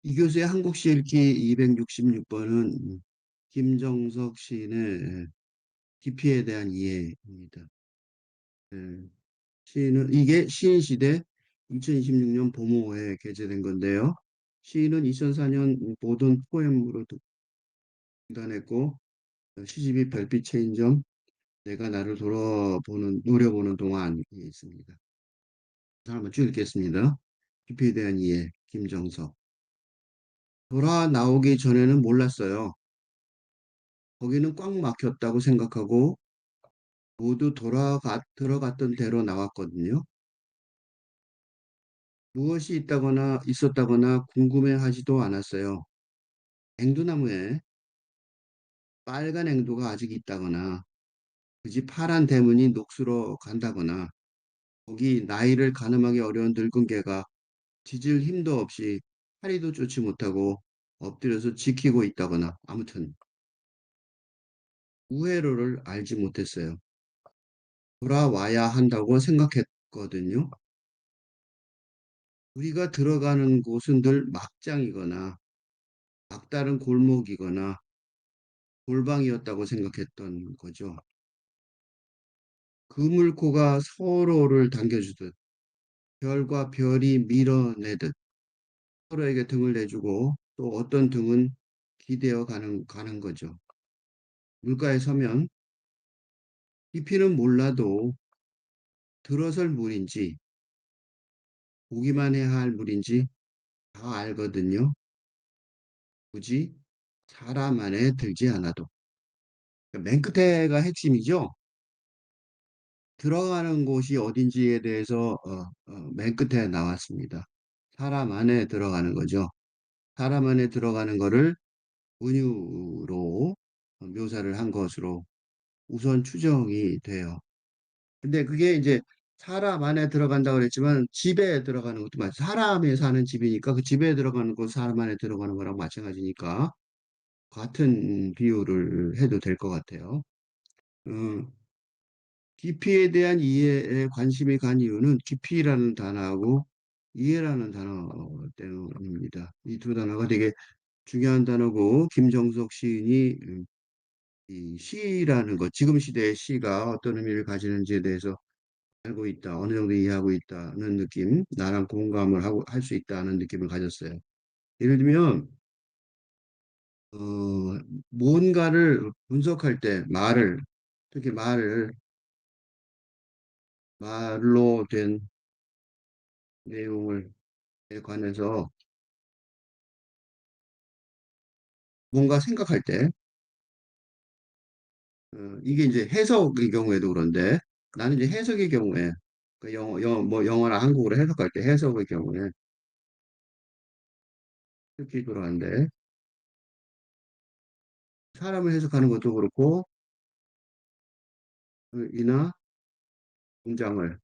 이 교수의 한국 시 읽기 266번은 김정석 시인의 기피에 대한 이해입니다. 예, 시인은 이게 시인 시대 2026년 봄호에 게재된 건데요. 시인은 2004년 모던 포엠으로 등단했고 시집이 별빛 체인점, 내가 나를 돌아보는 노려보는 동안이 있습니다. 한번 쭉 읽겠습니다. 기피에 대한 이해, 김정석. 돌아 나오기 전에는 몰랐어요. 거기는 꽉 막혔다고 생각하고 모두 들어갔던 대로 나왔거든요. 무엇이 있었다거나 궁금해하지도 않았어요. 앵두나무에 빨간 앵두가 아직 있다거나 그 집 파란 대문이 녹슬어 간다거나 거기 나이를 가늠하기 어려운 늙은 개가 짖을 힘도 없이 파리도 쫓지 못하고 엎드려서 지키고 있다거나 아무튼 우회로를 알지 못했어요. 돌아와야 한다고 생각했거든요. 우리가 들어가는 곳은 늘 막장이거나 막다른 골목이거나 골방이었다고 생각했던 거죠. 그물코가 서로를 당겨주듯 별과 별이 밀어내듯 서로에게 등을 내주고 또 어떤 등은 기대어 가는 거죠. 물가에 서면 깊이는 몰라도 들어설 물인지 보기만 해야 할 물인지 다 알거든요. 굳이 사람 안에 들지 않아도. 맨 끝에가 핵심이죠. 들어가는 곳이 어딘지에 대해서 맨 끝에 나왔습니다. 사람 안에 들어가는 거죠. 사람 안에 들어가는 거를 은유로 묘사를 한 것으로 우선 추정이 돼요. 근데 그게 이제 사람 안에 들어간다고 그랬지만 집에 들어가는 것도 맞아요. 사람이 사는 집이니까 그 집에 들어가는 것 사람 안에 들어가는 거랑 마찬가지니까 같은 비유를 해도 될 것 같아요. 음, 깊이에 대한 이해에 관심이 간 이유는 깊이라는 단어하고 이해라는 단어 때문입니다. 이 두 단어가 되게 중요한 단어고 김정석 시인이 이 시라는 것, 지금 시대의 시가 어떤 의미를 가지는지에 대해서 알고 있다, 어느 정도 이해하고 있다는 느낌, 나랑 공감을 하고 할 수 있다는 느낌을 가졌어요. 예를 들면 어, 뭔가를 분석할 때 특히 말로 된 내용을 관해서 뭔가 생각할 때, 이게 이제 해석의 경우에도 그런데, 나는 이제 해석의 경우에, 그 뭐 영어나 한국어로 해석할 때 해석의 경우에, 특히 그러한데, 사람을 해석하는 것도 그렇고, 이나 문장을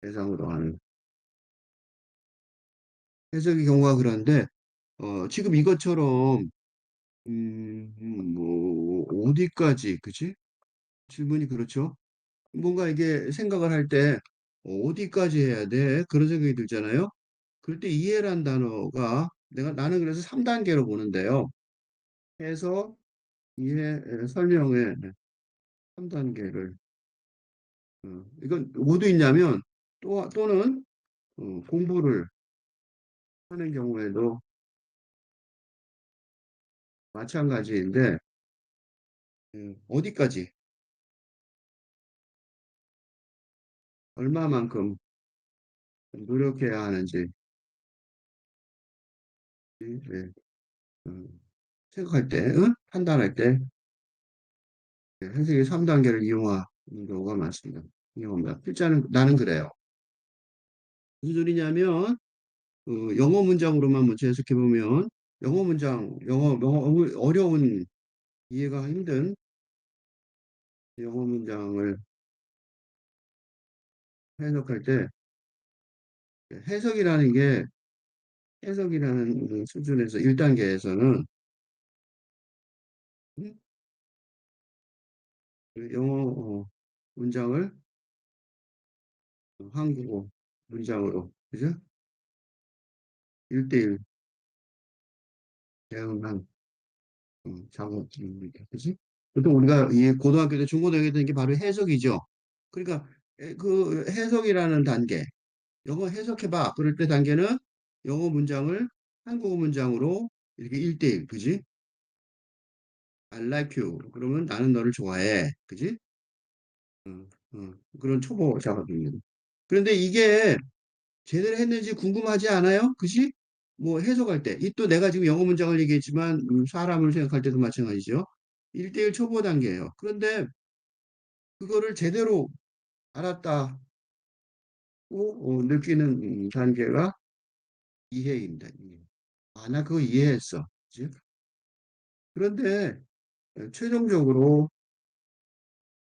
대상으로 하는 해석의 경우가 그런데, 지금 이것처럼, 어디까지, 그치? 질문이 그렇죠? 뭔가 이게 생각을 할 때, 어디까지 해야 돼? 그런 생각이 들잖아요? 그럴 때 이해란 단어가 나는 그래서 3단계로 보는데요. 해서 이해 설명의 3단계를 이건 모두 있냐면 또는 공부를 하는 경우에도 마찬가지인데 어디까지 얼마만큼 노력해야 하는지 예, 음, 생각할 때 판단할 때 해석의 3단계를 이용하는 경우가 많습니다. 이용합니다. 필자는 나는 그래요. 무슨 소리냐면 영어 문장으로만 먼저 해석해 보면 영어 어려운 이해가 힘든 영어 문장을 해석할 때 해석이라는 게 해석이라는 수준에서 1단계에서는 영어 문장을 한국어 문장으로 그죠? 1대1 대응한 작업입니다. 그지? 보통 우리가 이 고등학교 때 중고등학교 때 이게 바로 해석이죠. 그러니까 그 해석이라는 단계, 영어 해석해봐. 그럴 때 단계는 영어 문장을 한국어 문장으로 이렇게 1대1, 그지? I like you. 그러면 나는 너를 좋아해. 그지? 그런 초보 작업입니다. 그런데 이게 제대로 했는지 궁금하지 않아요? 그지? 뭐 해석할 때. 이 또 내가 지금 영어 문장을 얘기했지만 사람을 생각할 때도 마찬가지죠. 1대1 초보 단계예요. 그런데 그거를 제대로 알았다고 느끼는 단계가 이해입니다. 이해. 아, 나 그거 이해했어. 그지? 그런데 최종적으로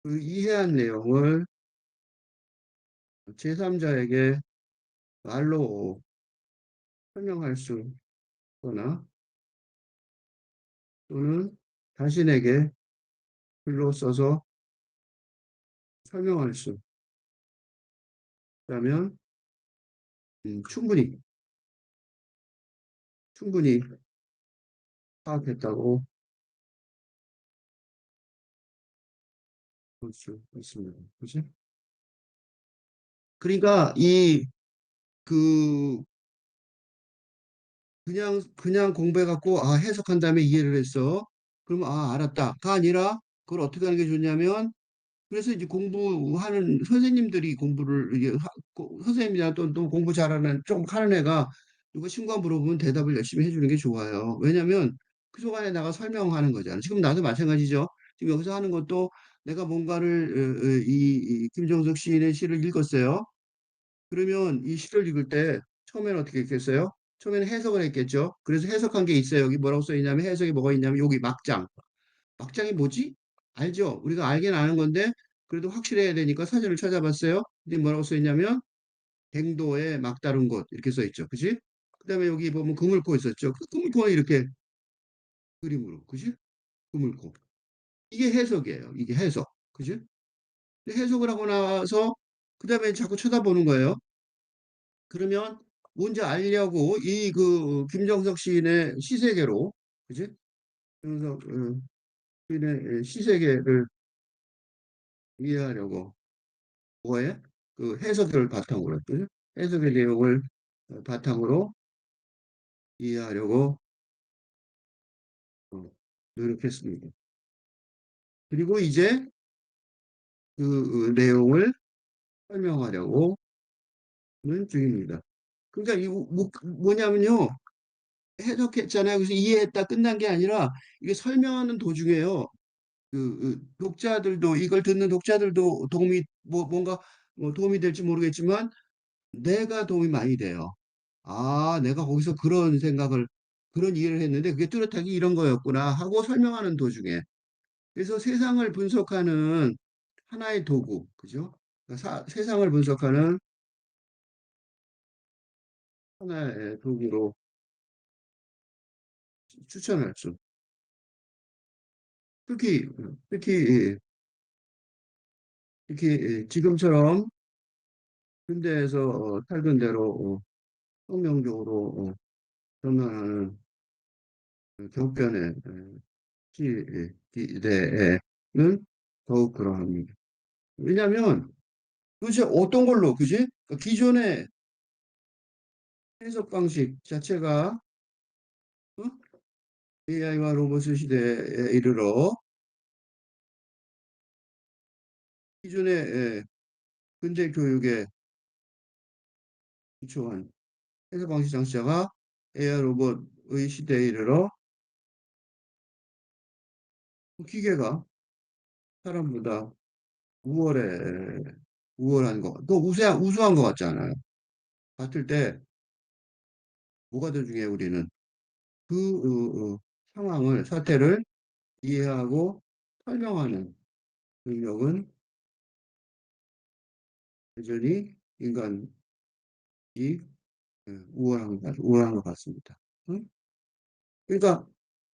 그 이해한 내용을 제3자에게 말로 설명할 수 있거나 또는 자신에게 글로 써서 설명할 수 있다면 충분히 파악했다고 볼 수 있습니다. 그지? 그러니까 그 그냥 공부해 갖고 아 해석한 다음에 이해를 했어. 그러면 아 알았다가 아니라 그걸 어떻게 하는 게 좋냐면 그래서 이제 공부하는 선생님들이 공부를 이제 선생님이나 또 공부 잘하는 좀 하는 애가 누가 친구가 물어보면 대답을 열심히 해주는 게 좋아요. 왜냐면 그 속안에 나가 설명하는 거잖아. 지금 나도 마찬가지죠. 지금 여기서 하는 것도 내가 뭔가를 이 김정석 시인의 시를 읽었어요. 그러면 이 시를 읽을 때 처음에는 어떻게 했겠어요? 처음에는 해석을 했겠죠. 그래서 해석한 게 있어요. 여기 뭐라고 써 있냐면 해석이 뭐가 있냐면 여기 막장. 막장이 뭐지? 알죠? 우리가 알긴 아는 건데 그래도 확실해야 되니까 사전을 찾아봤어요. 근데 뭐라고 써 있냐면 갱도에 막다른 곳 이렇게 써 있죠. 그지? 그다음에 여기 보면 그물고 있었죠. 그 그물고는 이렇게 그림으로, 그지? 그물고. 이게 해석이에요. 이게 해석. 그지? 근데 해석을 하고 나서 그다음에 자꾸 쳐다보는 거예요. 그러면 뭔지 알려고 이 그 김정석 시인의 시세계로, 그지? 김정석 시인의 시세계를 이해하려고 뭐에? 그 해석을 바탕으로 했거든요. 해석의 내용을 바탕으로 이해하려고 어, 노력했습니다. 그리고 이제 그 내용을 설명하려고 하는 중입니다. 그러니까 이 뭐냐면요. 해석했잖아요. 그래서 이해했다 끝난 게 아니라 이게 설명하는 도중에요. 독자들도 이걸 듣는 독자들도 도움이 뭔가 뭐 도움이 될지 모르겠지만 내가 도움이 많이 돼요. 아, 내가 거기서 그런 생각을, 그런 이해를 했는데 그게 뚜렷하게 이런 거였구나 하고 설명하는 도중에. 그래서 세상을 분석하는 하나의 도구, 그죠? 그러니까 세상을 분석하는 하나의 도구로 추천할 수. 특히, 특히, 특히 지금처럼 현대에서 살던 대로 혁명적으로 전환하는 개혁변의 시대에는 더욱 그러합니다. 왜냐하면 도대체 어떤 걸로, 그지? 그러니까 기존의 해석 방식 자체가 AI와 로봇 시대에 이르러 기존의 근대 교육에 기초한 해석 방식 장치자가 AI 로봇의 시대에 이르러 기계가 사람보다 우월해, 우월한 거, 또 우수한 것 같잖아요. 봤을 때 뭐가 더 중요해, 우리는? 상황을, 사태를 이해하고 설명하는 능력은 여전히 인간이 우월한 것 같습니다. 응? 그러니까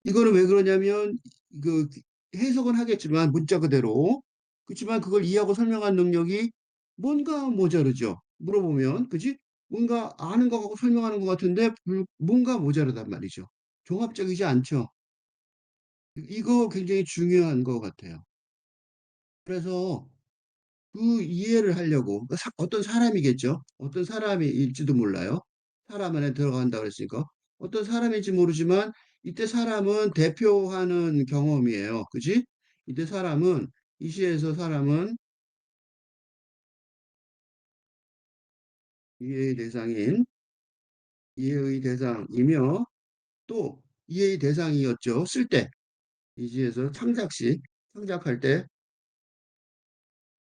이거는 왜 그러냐면 그 해석은 하겠지만 문자 그대로 그렇지만 그걸 이해하고 설명한 능력이 뭔가 모자르죠. 물어보면 그지? 뭔가 아는 것 같고 설명하는 것 같은데 뭔가 모자르단 말이죠. 종합적이지 않죠. 이거 굉장히 중요한 것 같아요. 그래서 그 이해를 하려고 어떤 사람이겠죠. 어떤 사람일지도 몰라요. 사람 안에 들어간다 그랬으니까 어떤 사람일지 모르지만 이때 사람은 대표하는 경험이에요. 그지? 이때 사람은 이 시에서 사람은 이해의 대상인 이해의 대상이며 또 이해의 대상이었죠. 쓸 때. 이 시에서 창작시 창작할 때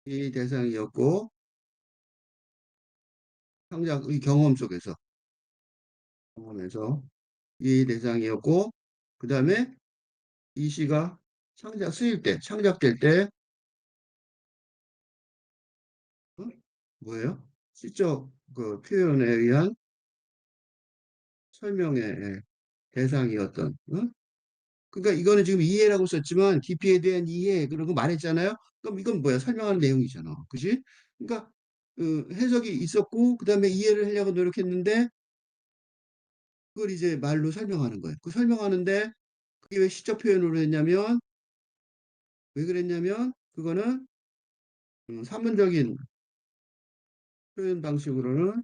이해의 대상이었고 창작의 경험 속에서 경험에서 이해의 대상이었고 그 다음에 이 시가 쓰일 때, 창작될 때, 어? 뭐예요? 시적 그 표현에 의한 설명의 대상이었던, 그러니까 이거는 지금 이해라고 썼지만 깊이에 대한 이해, 그런 거 말했잖아요. 그럼 이건 뭐야? 설명하는 내용이잖아. 그지? 그러니까 그 해석이 있었고, 그 다음에 이해를 하려고 노력했는데, 그걸 이제 말로 설명하는 거예요. 그 설명하는데, 그게 왜 시적 표현으로 했냐면, 왜 그랬냐면, 그거는 산문적인 표현 방식으로는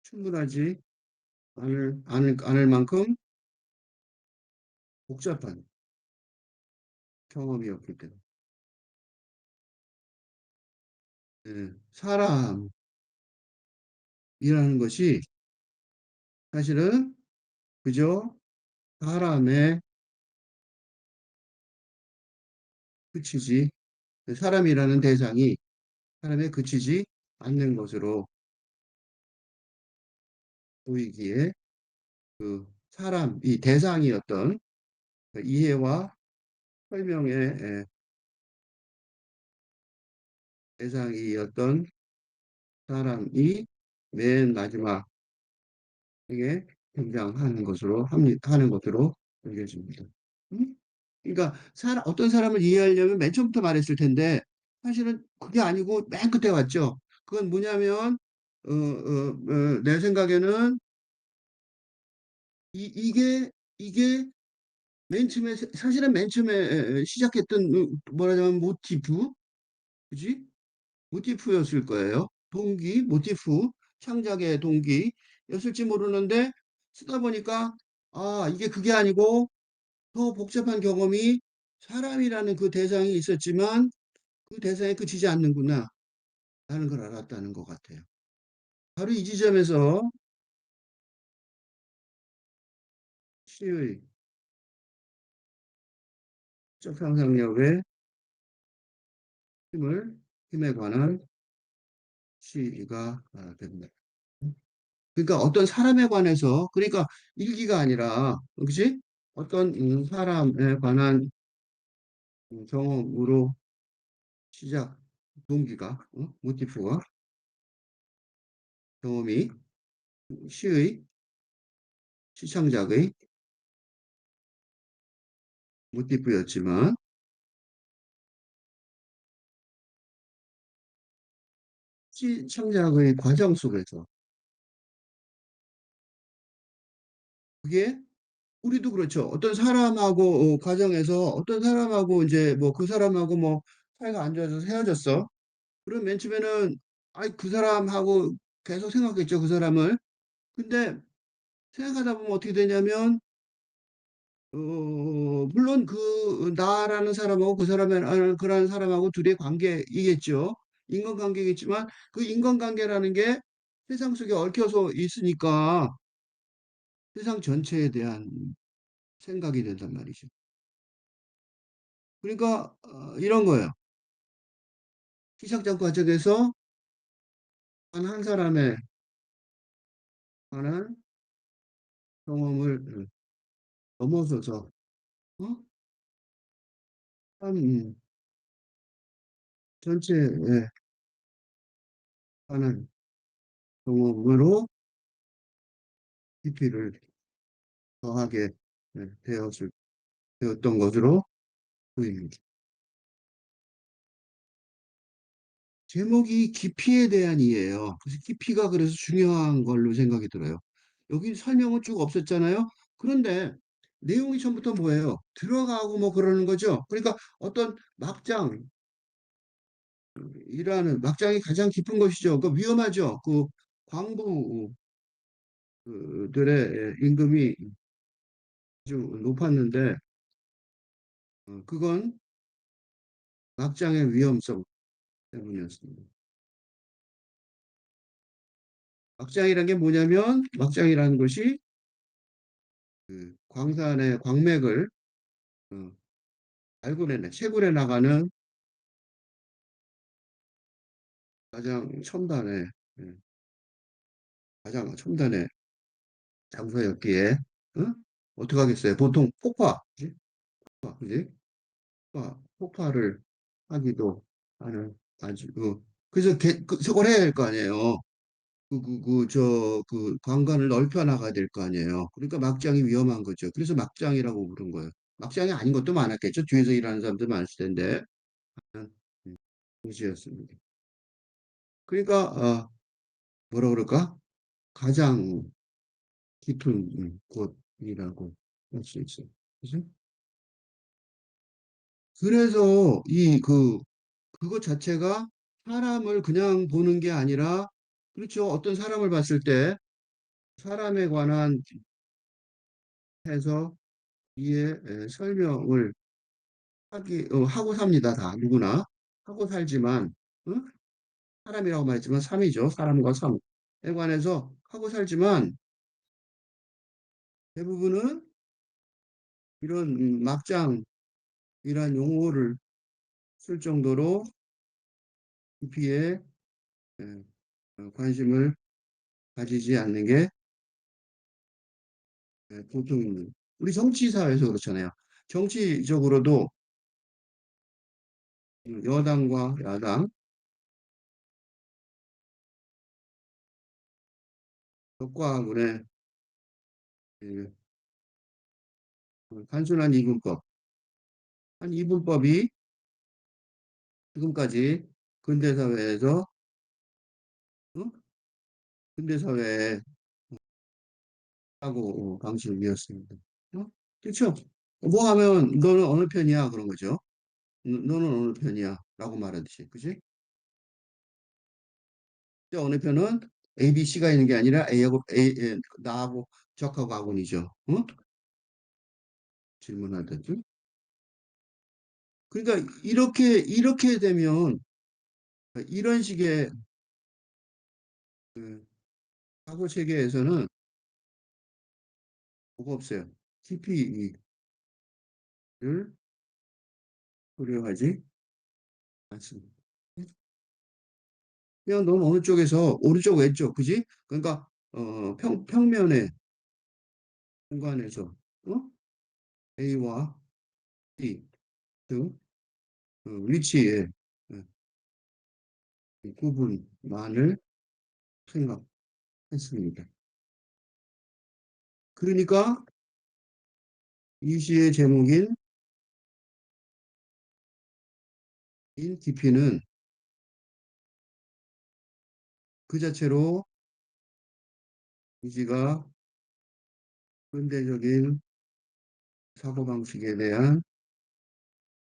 충분하지 않을 만큼 복잡한 경험이었기 때문에. 사람이라는 것이 사실은 그저 사람에 그치지, 사람이라는 대상이 사람에 그치지 않는 것으로 보이기에 그 사람이 대상이었던 그 이해와 설명의 대상이었던 사람이 맨 마지막에 등장하는 하는 것으로 여겨집니다. 음? 그러니까 어떤 사람을 이해하려면 맨 처음부터 말했을 텐데 사실은 그게 아니고 맨 끝에 왔죠. 그건 뭐냐면 내 생각에는 이게 맨 처음에 사실은 맨 처음에 시작했던 뭐라자면 모티프, 그지? 모티프였을 거예요. 모티프, 창작의 동기였을지 모르는데 쓰다 보니까 아, 이게 그게 아니고 더 복잡한 경험이 사람이라는 그 대상이 있었지만 그 대상에 그치지 않는구나 라는 걸 알았다는 것 같아요. 바로 이 지점에서 시의 적 상상력의 힘을, 힘에 관한 시가 됩니다. 그러니까 어떤 사람에 관해서, 그러니까 일기가 아니라, 그치? 어떤 사람에 관한 경험으로 시작, 동기가, 모티프가, 경험이 시의, 시창작의 모티프였지만, 시창작의 과정 속에서, 그게 우리도 그렇죠. 어떤 사람하고 가정에서 어떤 사람하고 이제 뭐 그 사람하고 뭐 사이가 안 좋아져서 헤어졌어. 그럼 맨 처음에는 아이 그 사람하고 계속 생각했죠. 그 사람을. 근데 생각하다 보면 어떻게 되냐면 물론 그 나라는 사람하고 그 사람이라는 그런 사람하고 둘의 관계이겠죠. 인간관계겠지만 그 인간관계라는 게 세상 속에 얽혀서 있으니까 세상 전체에 대한 생각이 된단 말이죠. 그러니까 이런 거예요. 시작장 과정에서 단 한 사람에 관한 경험을 넘어서서 어? 한 전체에 관한 경험으로 깊이를 더하게 되었던 것으로 보입니다. 제목이 깊이에 대한 이해예요. 그래서 깊이가 그래서 중요한 걸로 생각이 들어요. 여기 설명은 쭉 없었잖아요. 그런데 내용이 처음부터 뭐예요? 들어가고 뭐 그러는 거죠. 그러니까 어떤 막장이 가장 깊은 것이죠. 그 위험하죠. 그 광부들의 임금이 아주 높았는데 그건 막장의 위험성 때문이었습니다. 막장이란 게 뭐냐면 막장이라는 것이 그 광산의 광맥을 어, 채굴해 나가는 가장 첨단의 예, 가장 첨단의 장소였기에 어? 어떻게 하겠어요? 보통 그지? 그지? 폭파를 하기도 하는 아주 그래서 저걸 해야 될 거 아니에요. 관관을 넓혀 나가야 될 거 아니에요. 그러니까 막장이 위험한 거죠. 그래서 막장이라고 부른 거예요. 막장이 아닌 것도 많았겠죠. 뒤에서 일하는 사람들 많을 텐데. 음, 도시였습니다. 그러니까 뭐라 그럴까? 가장 깊은 곳이라고 할 수 있어요. 그죠? 그래서 그것 자체가 사람을 그냥 보는 게 아니라, 그렇죠. 어떤 사람을 봤을 때 사람에 관한 해서 이해, 설명을 하고 삽니다. 다 누구나 하고 살지만 응? 사람이라고 말했지만 삶이죠. 사람과 삶에 관해서 하고 살지만 대부분은 이런 막장이란 용어를 쓸 정도로 깊이에 예, 관심을 가지지 않는 게 보통입니다. 우리 정치 사회에서 그렇잖아요. 정치적으로도 여당과 야당, 적과 군의 예, 단순한 이분법, 한 이분법이 지금까지 근대사회에서 어? 근대사회의 하고 방식이었습니다. 어? 그렇죠? 뭐 하면 너는 어느 편이야? 그런 거죠. 너는 어느 편이야? 라고 말하듯이. 그지? 근데 어느 편은 A, B, C가 있는 게 아니라 나하고 적하고 아군이죠. 어? 질문하듯이. 그러니까 이렇게 되면 이런 식의 그 사고 체계에서는 뭐가 없어요. TP를 고려하지 않습니다. 그냥 넌 어느 쪽에서 오른쪽 왼쪽 그지? 그러니까 평면의 공간에서 어? A와 B 등 위치의 어, 구분만을 생각했습니다. 그러니까 이 시의 제목인 인 깊이는 그 자체로 이지가 근대적인 사고방식에 대한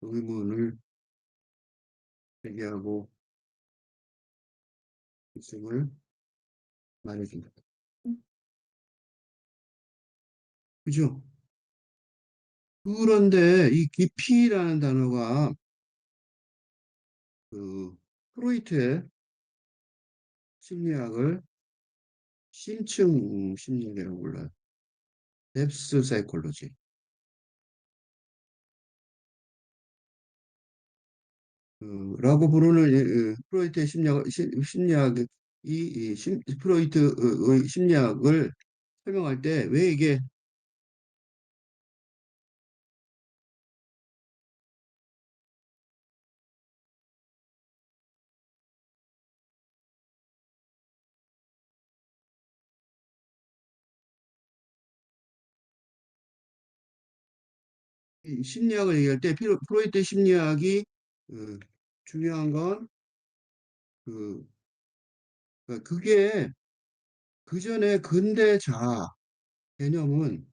의문을 제기하고 있음을 말해줍니다. 그죠? 그런데 이 깊이라는 단어가 그 프로이트의 심리학을 심층 심리학이라고 불러요. 뎁스 사이콜로지. 라고 부르는 프로이트의 심리학이 프로이트의 심리학을 설명할 때 왜 이게 이 심리학을 얘기할 때 프로이트 심리학이 어, 중요한 건 그, 그게 그 전에 근대 자아 개념은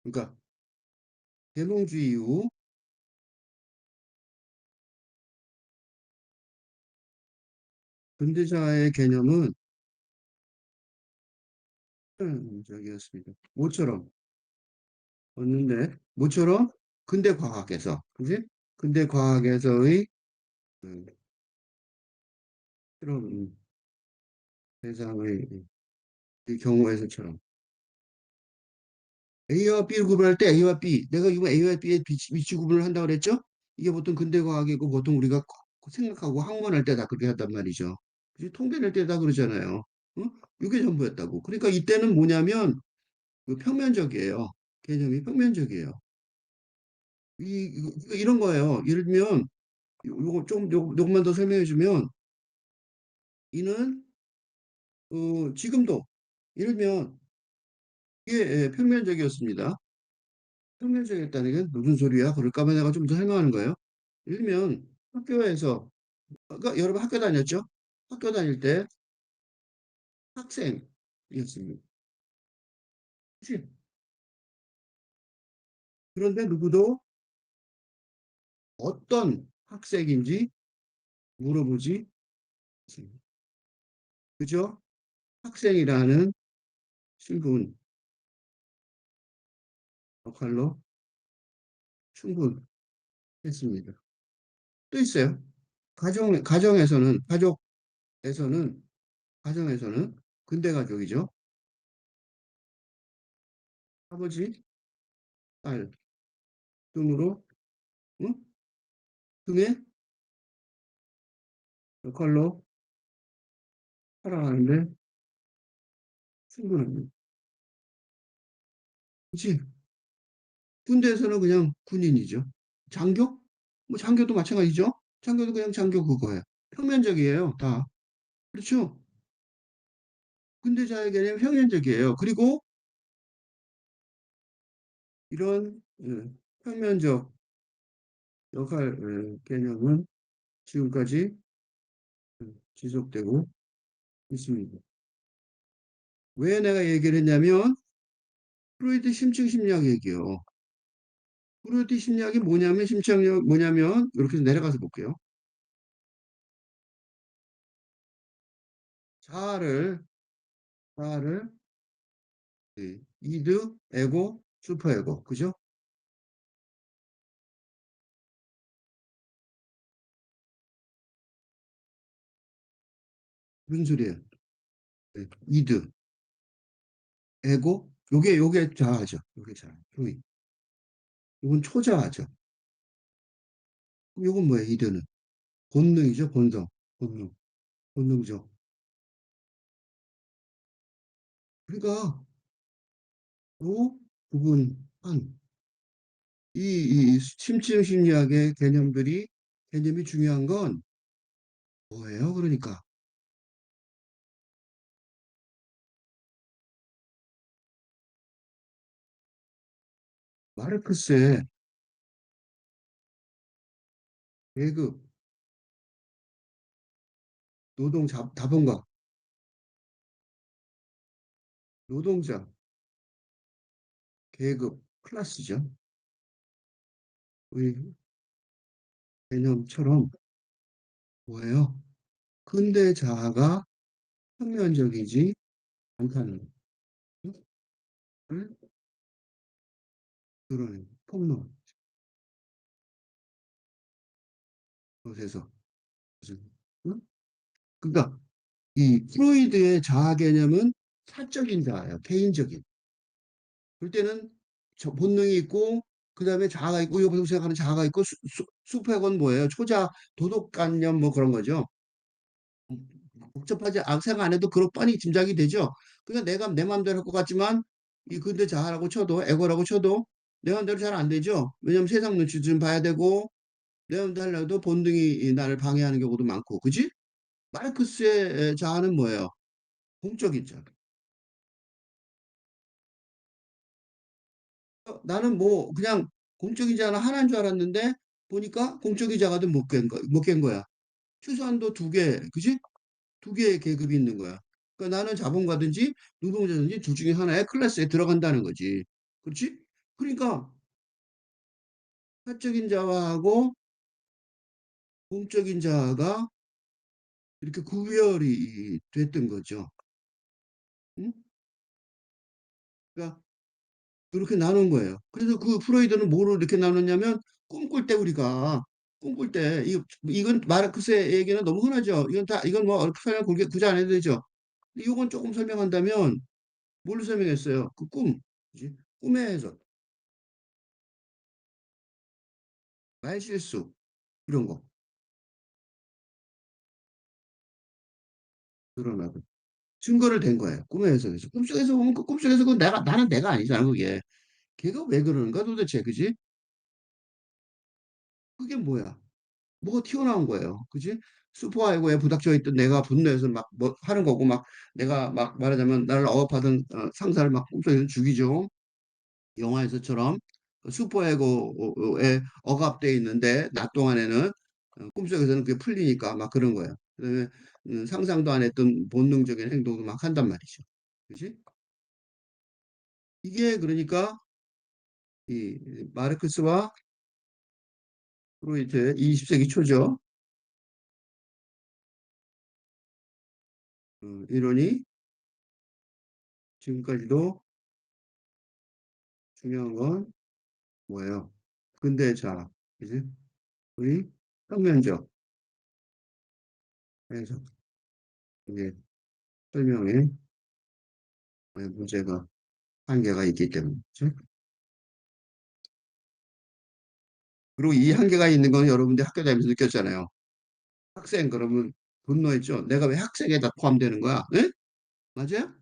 그러니까 계몽주의 이후 근대사의 개념은 저기였습니다. 모처럼 얻는데 모처럼 근대 과학에서 그지? 근대 과학에서의 음, 그런 대상의 이 경우에서처럼 A와 B를 구분할 때 A와 B 내가 이거 A와 B의 위치 구분을 한다고 그랬죠? 이게 보통 근대 과학이고 보통 우리가 생각하고 학문할 때 다 그렇게 한단 말이죠. 그지? 통계 낼 때 다 그러잖아요. 어? 이게 전부였다고. 그러니까 이때는 뭐냐면 그 평면적이에요. 개념이 평면적이에요. 이런 거예요. 예를 들면 요것만 더 설명해 주면 이는 지금도 예를 들면 이게 평면적이었습니다. 평면적이었다는 게 무슨 소리야? 그럴까 봐 내가 좀 더 설명하는 거예요. 예를 들면 학교에서 그러니까 여러분 학교 다녔죠? 학교 다닐 때 학생이었습니다. 그치? 그런데 누구도 어떤 학생인지 물어보지 않습니다. 그죠? 학생이라는 신분 역할로 충분했습니다. 또 있어요. 가정에서는 가정에서는 근대 가족이죠. 아버지, 딸 등으로 응? 등의 역할로 살아가는데 충분합니다. 그치? 군대에서는 그냥 군인이죠. 장교? 뭐 장교도 마찬가지죠. 장교도 그냥 장교 그거예요. 평면적이에요, 다. 그렇죠? 군대자의 개념 평면적이에요. 그리고 이런 평면적 역할 개념은 지금까지 지속되고 있습니다. 왜 내가 얘기를 했냐면 프로이드 심층 심리학 얘기요. 프로이드 심리학이 뭐냐면 심층력 뭐냐면 이렇게 내려가서 볼게요. 자아를 자아를 이드, 에고, 슈퍼에고 그죠? 무슨 소리예요? 이드, 에고 요게 자아죠. 요게 자아. 요건 초자아죠. 그럼 요건 뭐예요? 이드는 본능이죠. 본성. 본능. 본능적. 그러니까 요 부분 이 심층 심리학의 개념이 중요한 건 뭐예요? 그러니까 마르크스의 계급, 자본가, 노동자, 계급, 클래스죠. 우리 개념처럼 뭐예요? 근대 자아가 평면적이지 않다는 걸 드러낸 폭로 것에서 응? 그러니까 이 프로이드의 자아 개념은 사적인 자아예요. 개인적인. 그럴 때는 본능이 있고 그다음에 자아가 있고 여기서 생각하는 자아가 있고 수백은 뭐예요? 도덕관념 뭐 그런 거죠. 복잡하지 생각 안 해도 그런 뻔히 짐작이 되죠. 그러니까 내가 내 마음대로 할 것 같지만 이 근데 자아라고 쳐도 에고라고 쳐도 내 마음대로 잘 안 되죠. 왜냐면 세상 눈치 좀 봐야 되고 내 마음대로 하려도 본능이 나를 방해하는 경우도 많고 그지? 마르크스의 자아는 뭐예요? 공적인 자. 나는 뭐 그냥 공적인 자는 하나인 줄 알았는데 보니까 공적인 자가도 못 깬 거야. 최소한도 두 개, 그지? 두 개의 계급이 있는 거야. 그러니까 나는 자본가든지 노동자든지 둘 중에 하나의 클래스에 들어간다는 거지. 그렇지? 그러니까 사적인 자아하고 공적인 자아가 이렇게 구별이 됐던 거죠. 응? 그러니까 그렇게 나눈 거예요. 그래서 그 프로이드는 뭐로 이렇게 나눴냐면 꿈꿀 때 우리가 꿈꿀 때 이건 마르크스의 얘기는 너무 흔하죠. 이건 뭐 설명 굳이 안 해도 되죠. 이건 조금 설명한다면 뭘로 설명했어요? 그 꿈, 그지? 꿈의 해석, 말실수 이런 거 드러나고 증거를 댄 거예요. 꿈의 해석에서 꿈속에서 보면 그 꿈속에서 그 내가 나는 내가 아니잖아 그게. 걔가 왜 그러는가 도대체 그지? 그게 뭐야? 뭐가 튀어나온 거예요. 그지? 슈퍼아이고에 부닥쳐 있던 내가 분노해서 막 뭐 하는 거고 막 내가 막 말하자면 나를 억압하던 상사를 막 꿈속에서 죽이죠. 영화에서처럼 슈퍼에고에 억압돼 있는데 낮 동안에는 꿈속에서는 그게 풀리니까 막 그런 거예요. 그다음에 상상도 안 했던 본능적인 행동도 막 한단 말이죠. 그지? 이게 그러니까 이 마르크스와 프로이트의 20세기 초죠. 이론이 지금까지도 중요한 건 뭐예요? 근대 자, 그지? 우리 평면적 해석, 이게 설명에 문제가 한계가 있기 때문이죠. 그리고 이 한계가 있는 건 여러분들 학교 다니면서 느꼈잖아요. 학생 그러면 분노했죠. 내가 왜 학생에다 포함되는 거야? 예? 맞아요?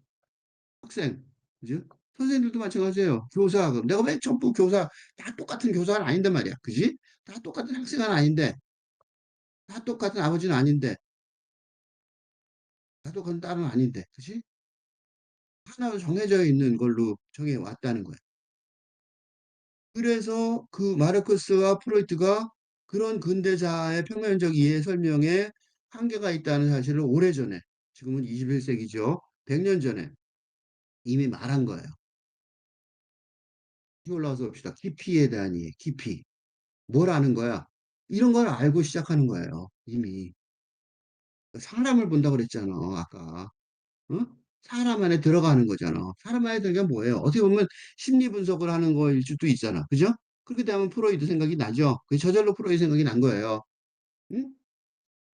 학생, 그지? 선생님들도 마찬가지예요. 교사, 그럼 내가 왜 전부 교사 다 똑같은 교사는 아닌데 말이야, 그지? 다 똑같은 학생은 아닌데, 다 똑같은 아버지는 아닌데, 다 똑같은 딸은 아닌데, 그지? 하나 정해져 있는 걸로 정해 왔다는 거예요. 그래서 그 마르크스와 프로이트가 그런 근대자의 평면적 이해 설명에 한계가 있다는 사실을 오래전에, 지금은 21세기죠. 100년 전에 이미 말한 거예요. 깊이 올라와서 봅시다. 깊이에 대한 이해, 깊이. 뭘 아는 거야? 이런 걸 알고 시작하는 거예요. 이미. 사람을 본다고 그랬잖아, 아까. 어? 사람 안에 들어가는 거잖아. 사람 안에 들어가는 게 뭐예요? 어떻게 보면 심리 분석을 하는 거일 수도 있잖아. 그죠? 그렇게 되면 프로이드 생각이 나죠. 그 저절로 프로이드 생각이 난 거예요. 응?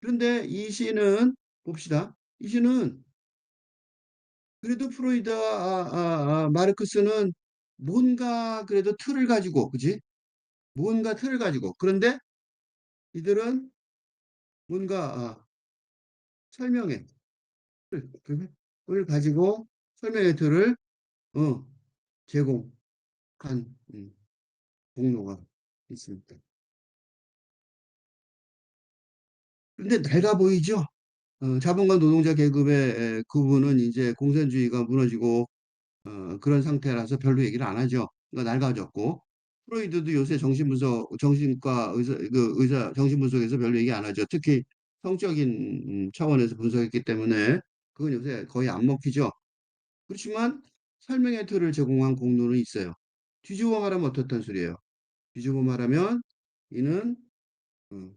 그런데 이 시는 봅시다. 이 시는 그래도 프로이드와 마르크스는 뭔가 그래도 틀을 가지고, 그지? 뭔가 틀을 가지고. 그런데 이들은 뭔가 설명의 틀을 가지고 설명의 틀을 어, 제공한 공로가 있습니다. 근데 낡아 보이죠? 자본가 노동자 계급의 그분은 이제 공산주의가 무너지고 그런 상태라서 별로 얘기를 안 하죠. 그러니까 낡아졌고 프로이드도 요새 정신분석, 정신과 의사 정신분석에서 별로 얘기 안 하죠. 특히 성적인 차원에서 분석했기 때문에 그건 요새 거의 안 먹히죠. 그렇지만 설명의 틀을 제공한 공로는 있어요. 뒤집어 말하면 어떻단 소리예요? 뒤집어 말하면 이는 어,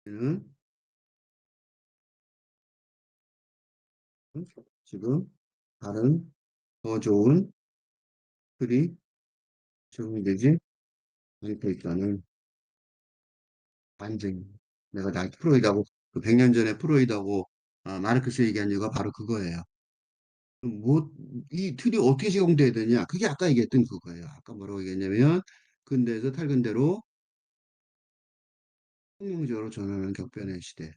이는 지금 다른 더 좋은 틀이 적용되지 않고 있다는 반증. 내가 나 프로이드하고 그 100년 전에 프로이드하고 마르크스 얘기한 이유가 바로 그거예요. 뭐, 이 틀이 어떻게 제공돼야 되냐? 그게 아까 얘기했던 그거예요. 아까 뭐라고 얘기했냐면 근대에서 탈근대로 혁명적으로 전환하는 격변의 시대.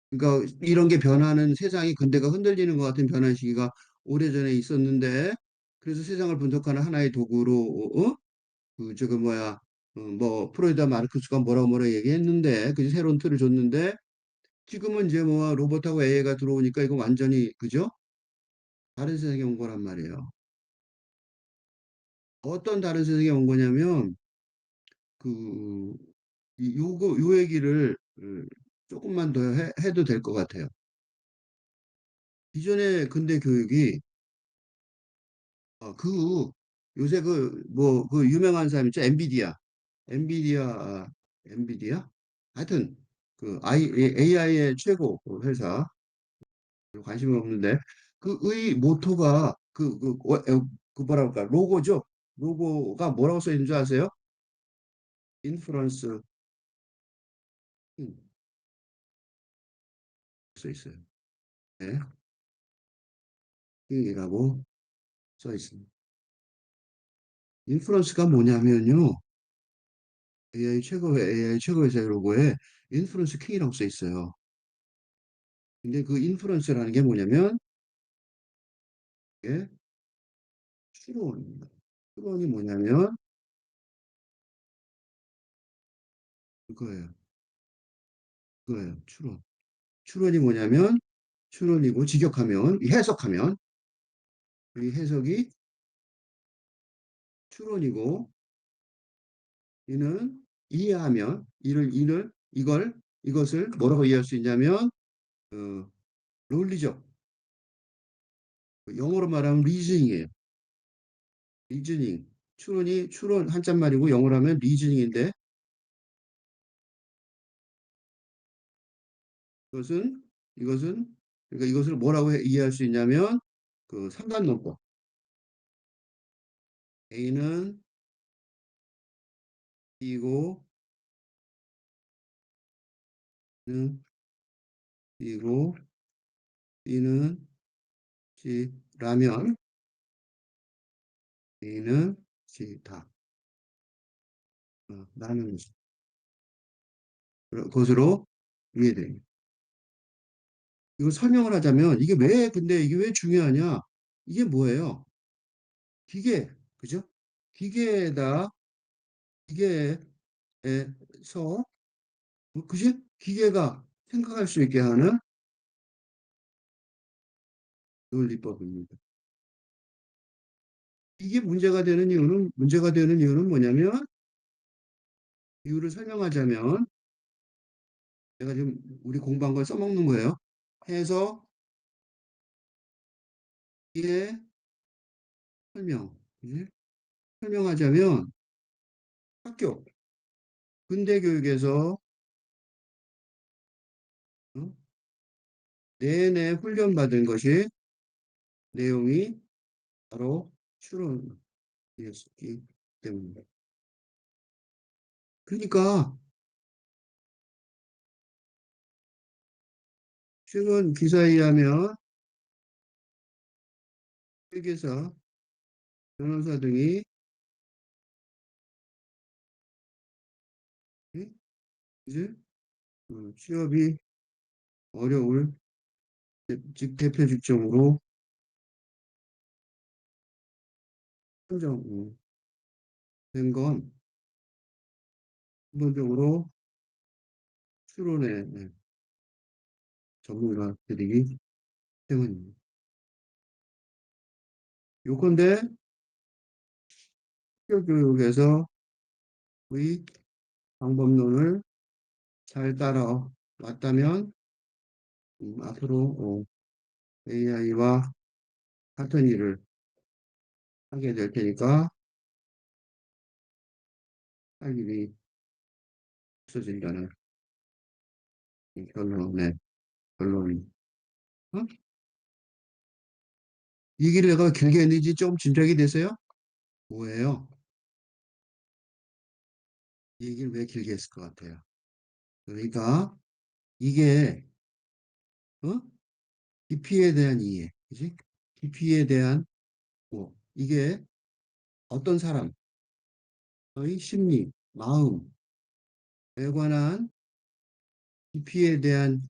그러니까 이런 게 변하는 세상이 근대가 흔들리는 것 같은 변화 시기가 오래전에 있었는데 그래서 세상을 분석하는 하나의 도구로 그 저거 뭐야 뭐 프로이드 마르크스가 뭐라고 얘기했는데 그 새로운 틀을 줬는데 지금은 이제 뭐 로봇하고 AI가 들어오니까 이거 완전히 그죠? 다른 세상에 온 거란 말이에요. 어떤 다른 세상에 온 거냐면 그 요거 요 얘기를 조금만 더 해도 될 것 같아요. 기존의 근대 교육이 그 요새 그 뭐 그 유명한 사람 있죠? 엔비디아 엔비디아 하여튼 그 AI의 최고 그 회사 관심이 없는데 그의 모토가 그 뭐라 그럴까 로고죠. 로고가 뭐라고 써 있는 줄 아세요? 인프런스 써 있어요. 네, 이라고 써 있습니다. 인프런스가 뭐냐면요. AI 최고 회사의 로고에 인프런스 킹이라고 써 있어요. 근데 그 인프런스라는 게 뭐냐면 이게 추론입니다. 추론이 뭐냐면 그거예요. 그거예요. 추론. 추론이 뭐냐면 추론이고 직역하면 해석하면 이 해석이 추론이고 이는 이해하면 이것을 뭐라고 이해할 수 있냐면 어, 논리적 영어로 말하면 리즈닝이에요. 리즈닝. 추론 한자말이고 영어로 하면 리즈닝인데 이것은 이것은 그러니까 이것을 뭐라고 이해할 수 있냐면 그 상관론법. A는 B고 는 B고 B는 C라면 A는 C다. 라는 것으로 이해됩니다. 이거 설명을 하자면 근데 이게 왜 중요하냐? 이게 뭐예요? 기계, 그죠? 기계에다 기계에서 그지? 기계가 생각할 수 있게 하는 논리법입니다. 이게 문제가 되는 이유는 뭐냐면 이유를 설명하자면 내가 지금 우리 공부한 걸 써먹는 거예요. 해서 이게 설명, 그지? 설명하자면 학교 근대 교육에서 어? 내내 훈련받은 것이 내용이 바로 추론이었기 때문입니다. 그러니까 최근 기사에 의하면 회계사, 변호사 등이 예? 이제 취업이 어려울 즉 대표 직종으로 선정된 건 기본적으로 추론의 전문가들이기 때문입니다. 요건데 학교 교육에서의 방법론을 잘 따라왔다면 앞으로 AI와 같은 일을 하게 될 테니까 할 일이 없어진다는 결론이. 어? 이 얘기를 내가 길게 했는지 좀 짐작이 되세요? 뭐예요? 이 얘기를 왜 길게 했을 것 같아요? 그러니까 이게 어? 깊이에 대한 이해, 그지? 깊이에 대한 이게 어떤 사람의 심리, 마음에 관한 깊이에 대한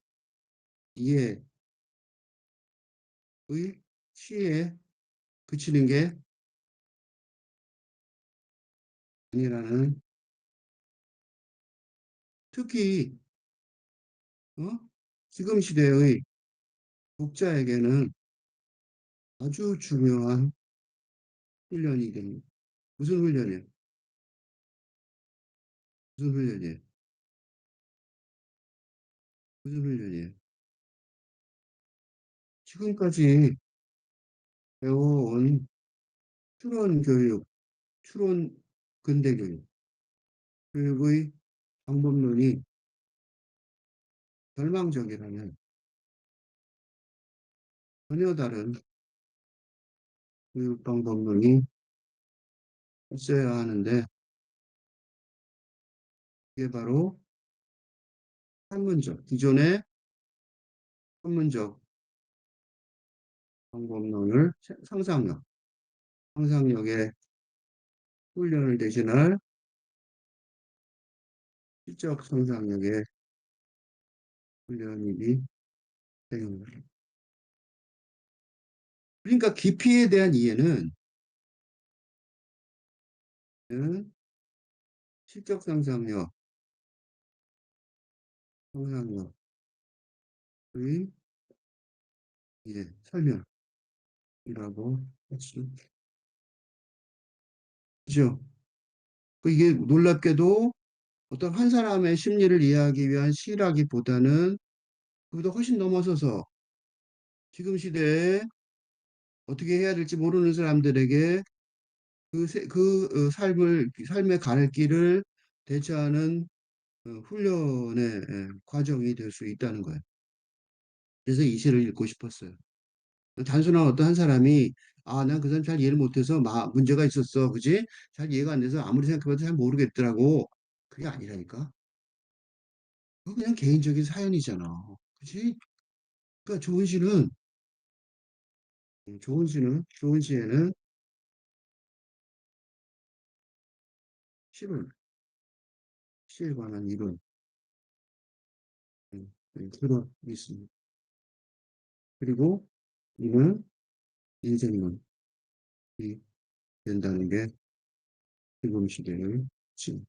이해의 취에 그치는 게 아니라는 특히 어? 지금 시대의 독자에게는 아주 중요한 훈련이 됩니다. 무슨 훈련이에요? 무슨 훈련이에요? 무슨 훈련이에요? 지금까지 배워온 추론 교육, 추론 근대 교육, 교육의 방법론이 절망적이라면 전혀 다른 교육 방법론이 있어야 하는데, 그게 바로 학문적, 기존의 학문적 방법론을 상상력, 상상력의 훈련을 대신할 시적 상상력의 훈련이 되는 거예요. 그러니까 깊이에 대한 이해는 시적 상상력, 상상력의 이해, 설명이라고 할 수 있죠. 이게 놀랍게도 어떤 한 사람의 심리를 이해하기 위한 시라기보다는 그보다 훨씬 넘어서서 지금 시대에 어떻게 해야 될지 모르는 사람들에게 삶의 가는 길을 대처하는 훈련의 과정이 될 수 있다는 거예요. 그래서 이 시를 읽고 싶었어요. 단순한 어떤 한 사람이 난 그 사람 잘 이해를 못해서 문제가 있었어. 그지? 잘 이해가 안 돼서 아무리 생각해봐도 잘 모르겠더라고. 그게 아니라니까. 그거 그냥 개인적인 사연이잖아. 그지? 그러니까 좋은 시에는 시를, 시에 관한 이론, 들어 있습니다. 그리고 이는 인생론이 된다는 게 지금 시대의 지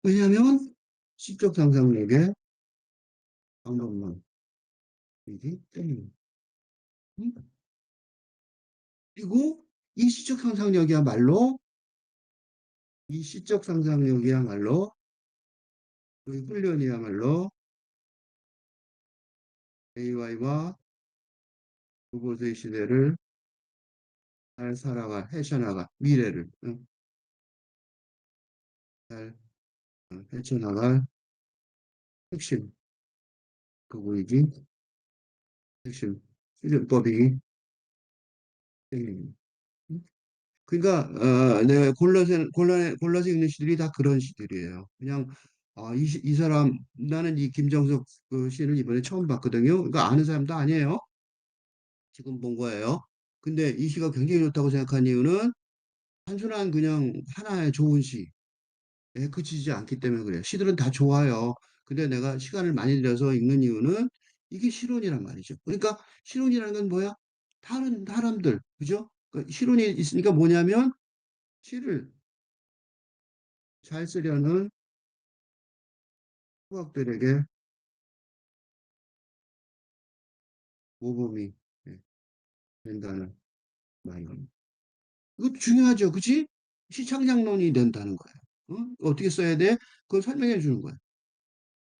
왜냐하면 시적 상상력의 방법론이기 때문에. 음? 그리고 이 시적 상상력이야말로 그 훈련이야말로 AI와 로봇의 시대를 잘 헤쳐나갈 미래를 잘 헤쳐나갈 핵심 그거이기 핵심 수련법이 생깁니다. 그러니까 내가 골라서 읽는 시들이 다 그런 시들이에요. 그냥 이 사람 나는 이 김정석 그 시를 이번에 처음 봤거든요. 그러니까 아는 사람도 아니에요. 지금 본 거예요. 근데 이 시가 굉장히 좋다고 생각한 이유는 단순한 그냥 하나의 좋은 시에 그치지 않기 때문에 그래요. 시들은 다 좋아요. 근데 내가 시간을 많이 들여서 읽는 이유는 이게 실론이란 말이죠. 그러니까 실론이라는 건 뭐야? 다른 사람들, 그죠? 그러니까 실론이 있으니까 뭐냐면 시를 잘 쓰려는 후학들에게 모범이 된다는 말입니다. 이거 중요하죠. 그치? 시창작론이 된다는 거예요. 어떻게 써야 돼? 그걸 설명해 주는 거예요.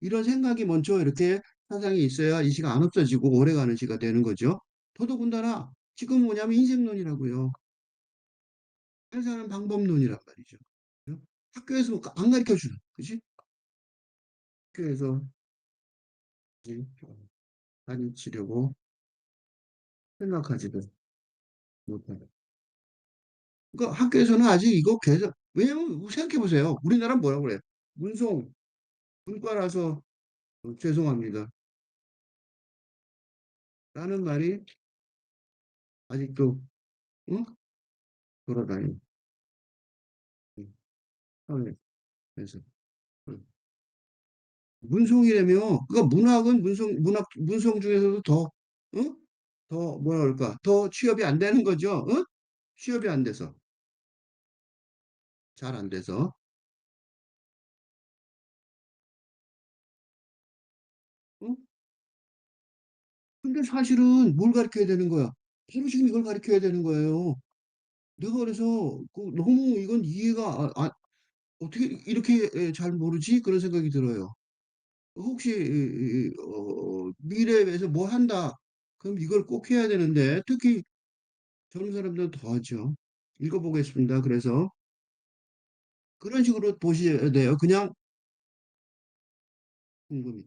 이런 생각이 먼저 이렇게 사상이 있어야 이 시가 안 없어지고 오래가는 시가 되는 거죠. 더더군다나 지금 뭐냐면 인생론이라고요. 살사는 방법론이란 말이죠. 학교에서 안 가르쳐 주는, 그치? 학교에서 가르치려고 생각하지도 못하는. 그러니까 학교에서는 아직 이거 계속, 왜냐면 생각해 보세요. 우리나라는 뭐라고 그래요? 문송, 문과라서 죄송합니다. 라는 말이 아직도 응? 돌아다니는 사회에서. 문송이라며, 그러니까 문학은 문성 중에서도 더, 응? 더, 뭐라 그럴까, 더 취업이 안 되는 거죠. 응? 취업이 안 돼서, 잘 안 돼서. 응? 근데 사실은 뭘 가르쳐야 되는 거야? 바로 지금 이걸 가르쳐야 되는 거예요. 내가 그래서 너무 이건 이해가 어떻게 이렇게 잘 모르지? 그런 생각이 들어요. 혹시 미래에 위해서 뭐 한다. 그럼 이걸 꼭 해야 되는데 특히 젊은 사람들은 더 하죠. 읽어보겠습니다. 그래서 그런 식으로 보셔야 돼요. 그냥 궁금해.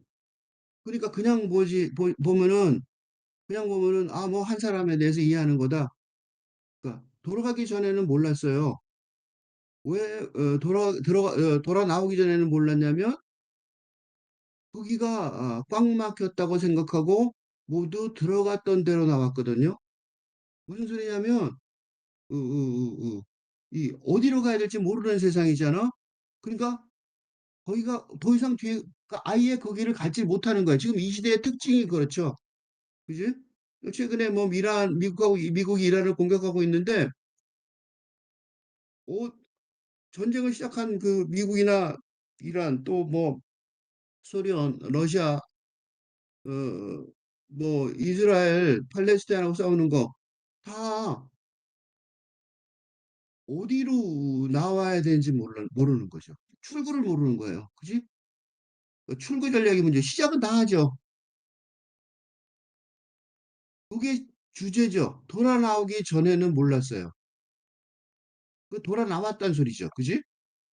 그러니까 그냥 보면은 그냥 보면은 아, 뭐 한 사람에 대해서 이해하는 거다. 그러니까 돌아가기 전에는 몰랐어요. 왜 돌아 나오기 전에는 몰랐냐면 거기가 꽉 막혔다고 생각하고 모두 들어갔던 대로 나왔거든요. 무슨 소리냐면 이 어디로 가야 될지 모르는 세상이잖아. 그러니까 거기가 더 이상 뒤에 그러니까 아예 거기를 갈지 못하는 거야. 지금 이 시대의 특징이 그렇죠. 그지? 최근에 뭐 미국이 이란을 공격하고 있는데 어, 전쟁을 시작한 그 미국이나 이란 또 뭐 소련, 러시아, 뭐 이스라엘, 팔레스타인하고 싸우는 거 다 어디로 나와야 되는지 모르는 거죠. 출구를 모르는 거예요. 그지? 그 출구 전략이 문제. 시작은 다 하죠. 그게 주제죠. 돌아 나오기 전에는 몰랐어요. 그 돌아 나왔단 소리죠. 그지?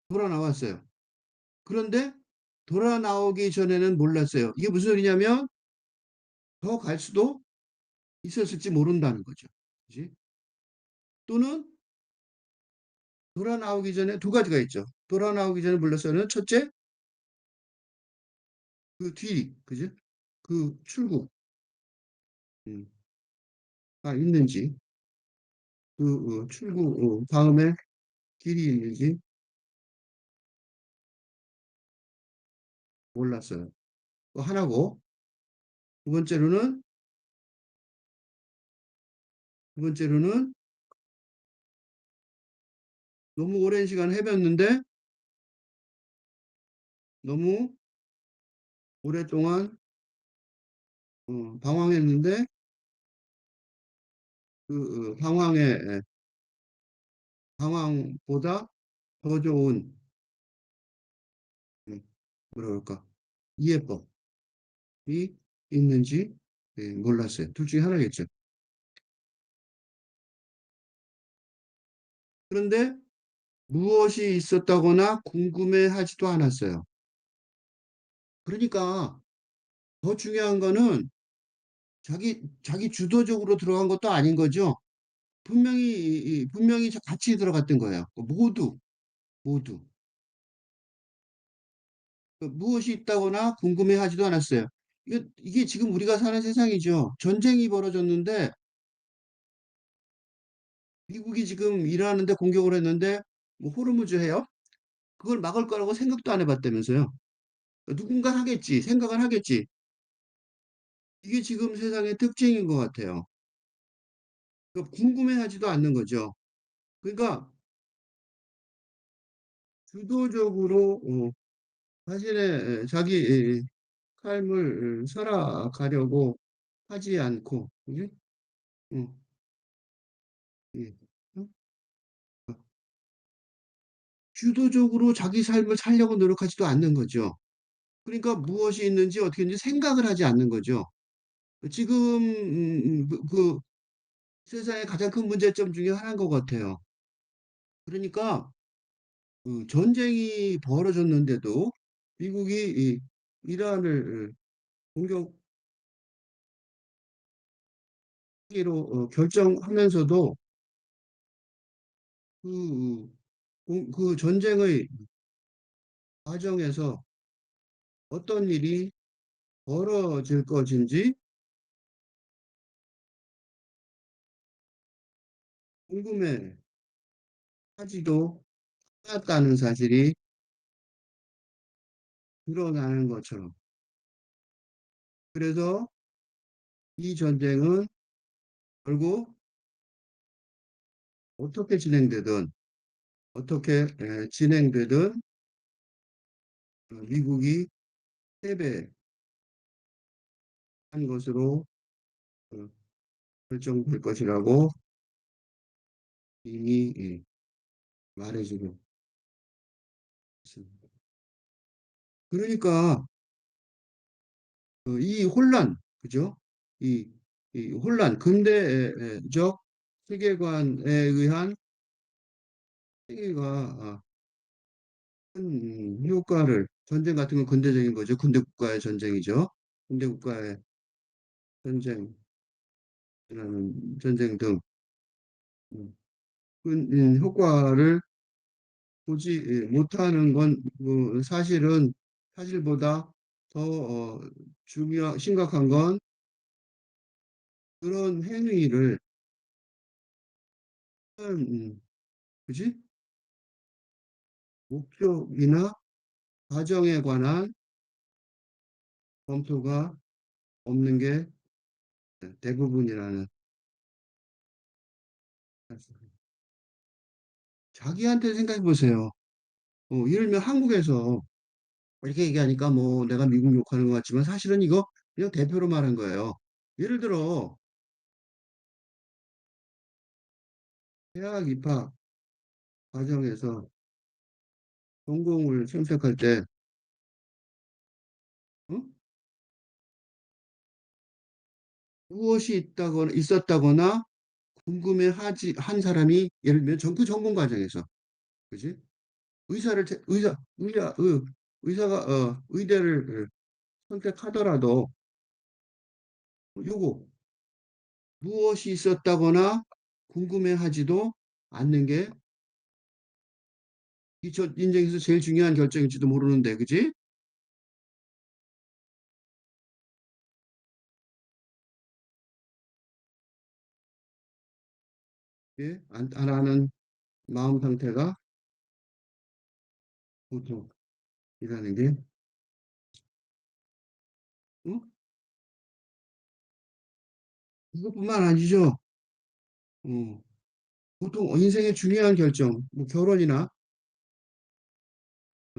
돌아 나왔어요. 그런데 돌아 나오기 전에는 몰랐어요. 이게 무슨 소리냐면 더 갈 수도 있었을지 모른다는 거죠. 그지? 또는 돌아 나오기 전에 두 가지가 있죠. 돌아 나오기 전에 몰랐어요는 첫째, 그 뒤, 그지? 그 출구가 있는지, 그 출구 다음에 길이 있는지 몰랐어요. 또 하나고, 두 번째로는, 두 번째로는 너무 오랜 시간 헤맸는데, 너무 오랫동안 방황했는데, 방황보다 더 좋은, 음, 뭐라 그럴까, 이해법이 있는지 몰랐어요. 둘 중에 하나겠죠. 그런데 무엇이 있었다거나 궁금해하지도 않았어요. 그러니까 더 중요한 거는 자기 주도적으로 들어간 것도 아닌 거죠. 분명히 같이 들어갔던 거예요. 모두. 그 무엇이 있다거나 궁금해하지도 않았어요. 이게 지금 우리가 사는 세상이죠. 전쟁이 벌어졌는데 미국이 지금 일하는데 공격을 했는데 뭐 호르무즈 해요? 그걸 막을 거라고 생각도 안 해봤다면서요. 누군가 하겠지. 생각은 하겠지. 이게 지금 세상의 특징인 것 같아요. 그러니까 궁금해하지도 않는 거죠. 그러니까 주도적으로 자신의 자기 삶을 살아가려고 하지 않고, 그지? 어, 예. 어? 주도적으로 자기 삶을 살려고 노력하지도 않는 거죠. 그러니까 무엇이 있는지 어떻게 있는지 생각을 하지 않는 거죠. 지금 그 세상의 가장 큰 문제점 중에 하나인 것 같아요. 그러니까 그 전쟁이 벌어졌는데도 미국이 이 이란을 공격하기로 결정하면서도 그, 그 전쟁의 과정에서 어떤 일이 벌어질 것인지 궁금해하지도 않았다는 사실이 드러나는 것처럼. 그래서 이 전쟁은 결국 어떻게 진행되든 어떻게 진행되든 미국이 패배한 것으로 어, 결정될 것이라고 이미 말해주고 있습니다. 그러니까 이 혼란, 그죠? 이, 이 혼란, 근대적 세계관에 의한 세계가 큰 효과를, 전쟁 같은 건 근대적인 거죠. 근대 국가의 전쟁이죠. 근대 국가의 전쟁, 전쟁 등 큰 효과를 보지 못하는 건 사실은 사실보다 더 심각한 건 그런 행위를 그지? 목적이나 과정에 관한 검토가 없는 게 대부분이라는 말씀. 자기한테 생각해 보세요. 예를 들면 한국에서 이렇게 얘기하니까 뭐 내가 미국 욕하는 것 같지만 사실은 이거 그냥 대표로 말한 거예요. 예를 들어 대학 입학 과정에서 전공을 선택할 때 어? 무엇이 있었다거나 궁금해하지 한 사람이 예를 들면 그 전공 과정에서 그지? 의사가 의대를 선택하더라도 요거 무엇이 있었다거나 궁금해하지도 않는 게 이 저 인생에서 제일 중요한 결정일지도 모르는데 그지? 예? 안 하는 마음 상태가 보통이라는 게 어? 이것뿐만 아니죠. 어, 보통 인생의 중요한 결정, 뭐 결혼이나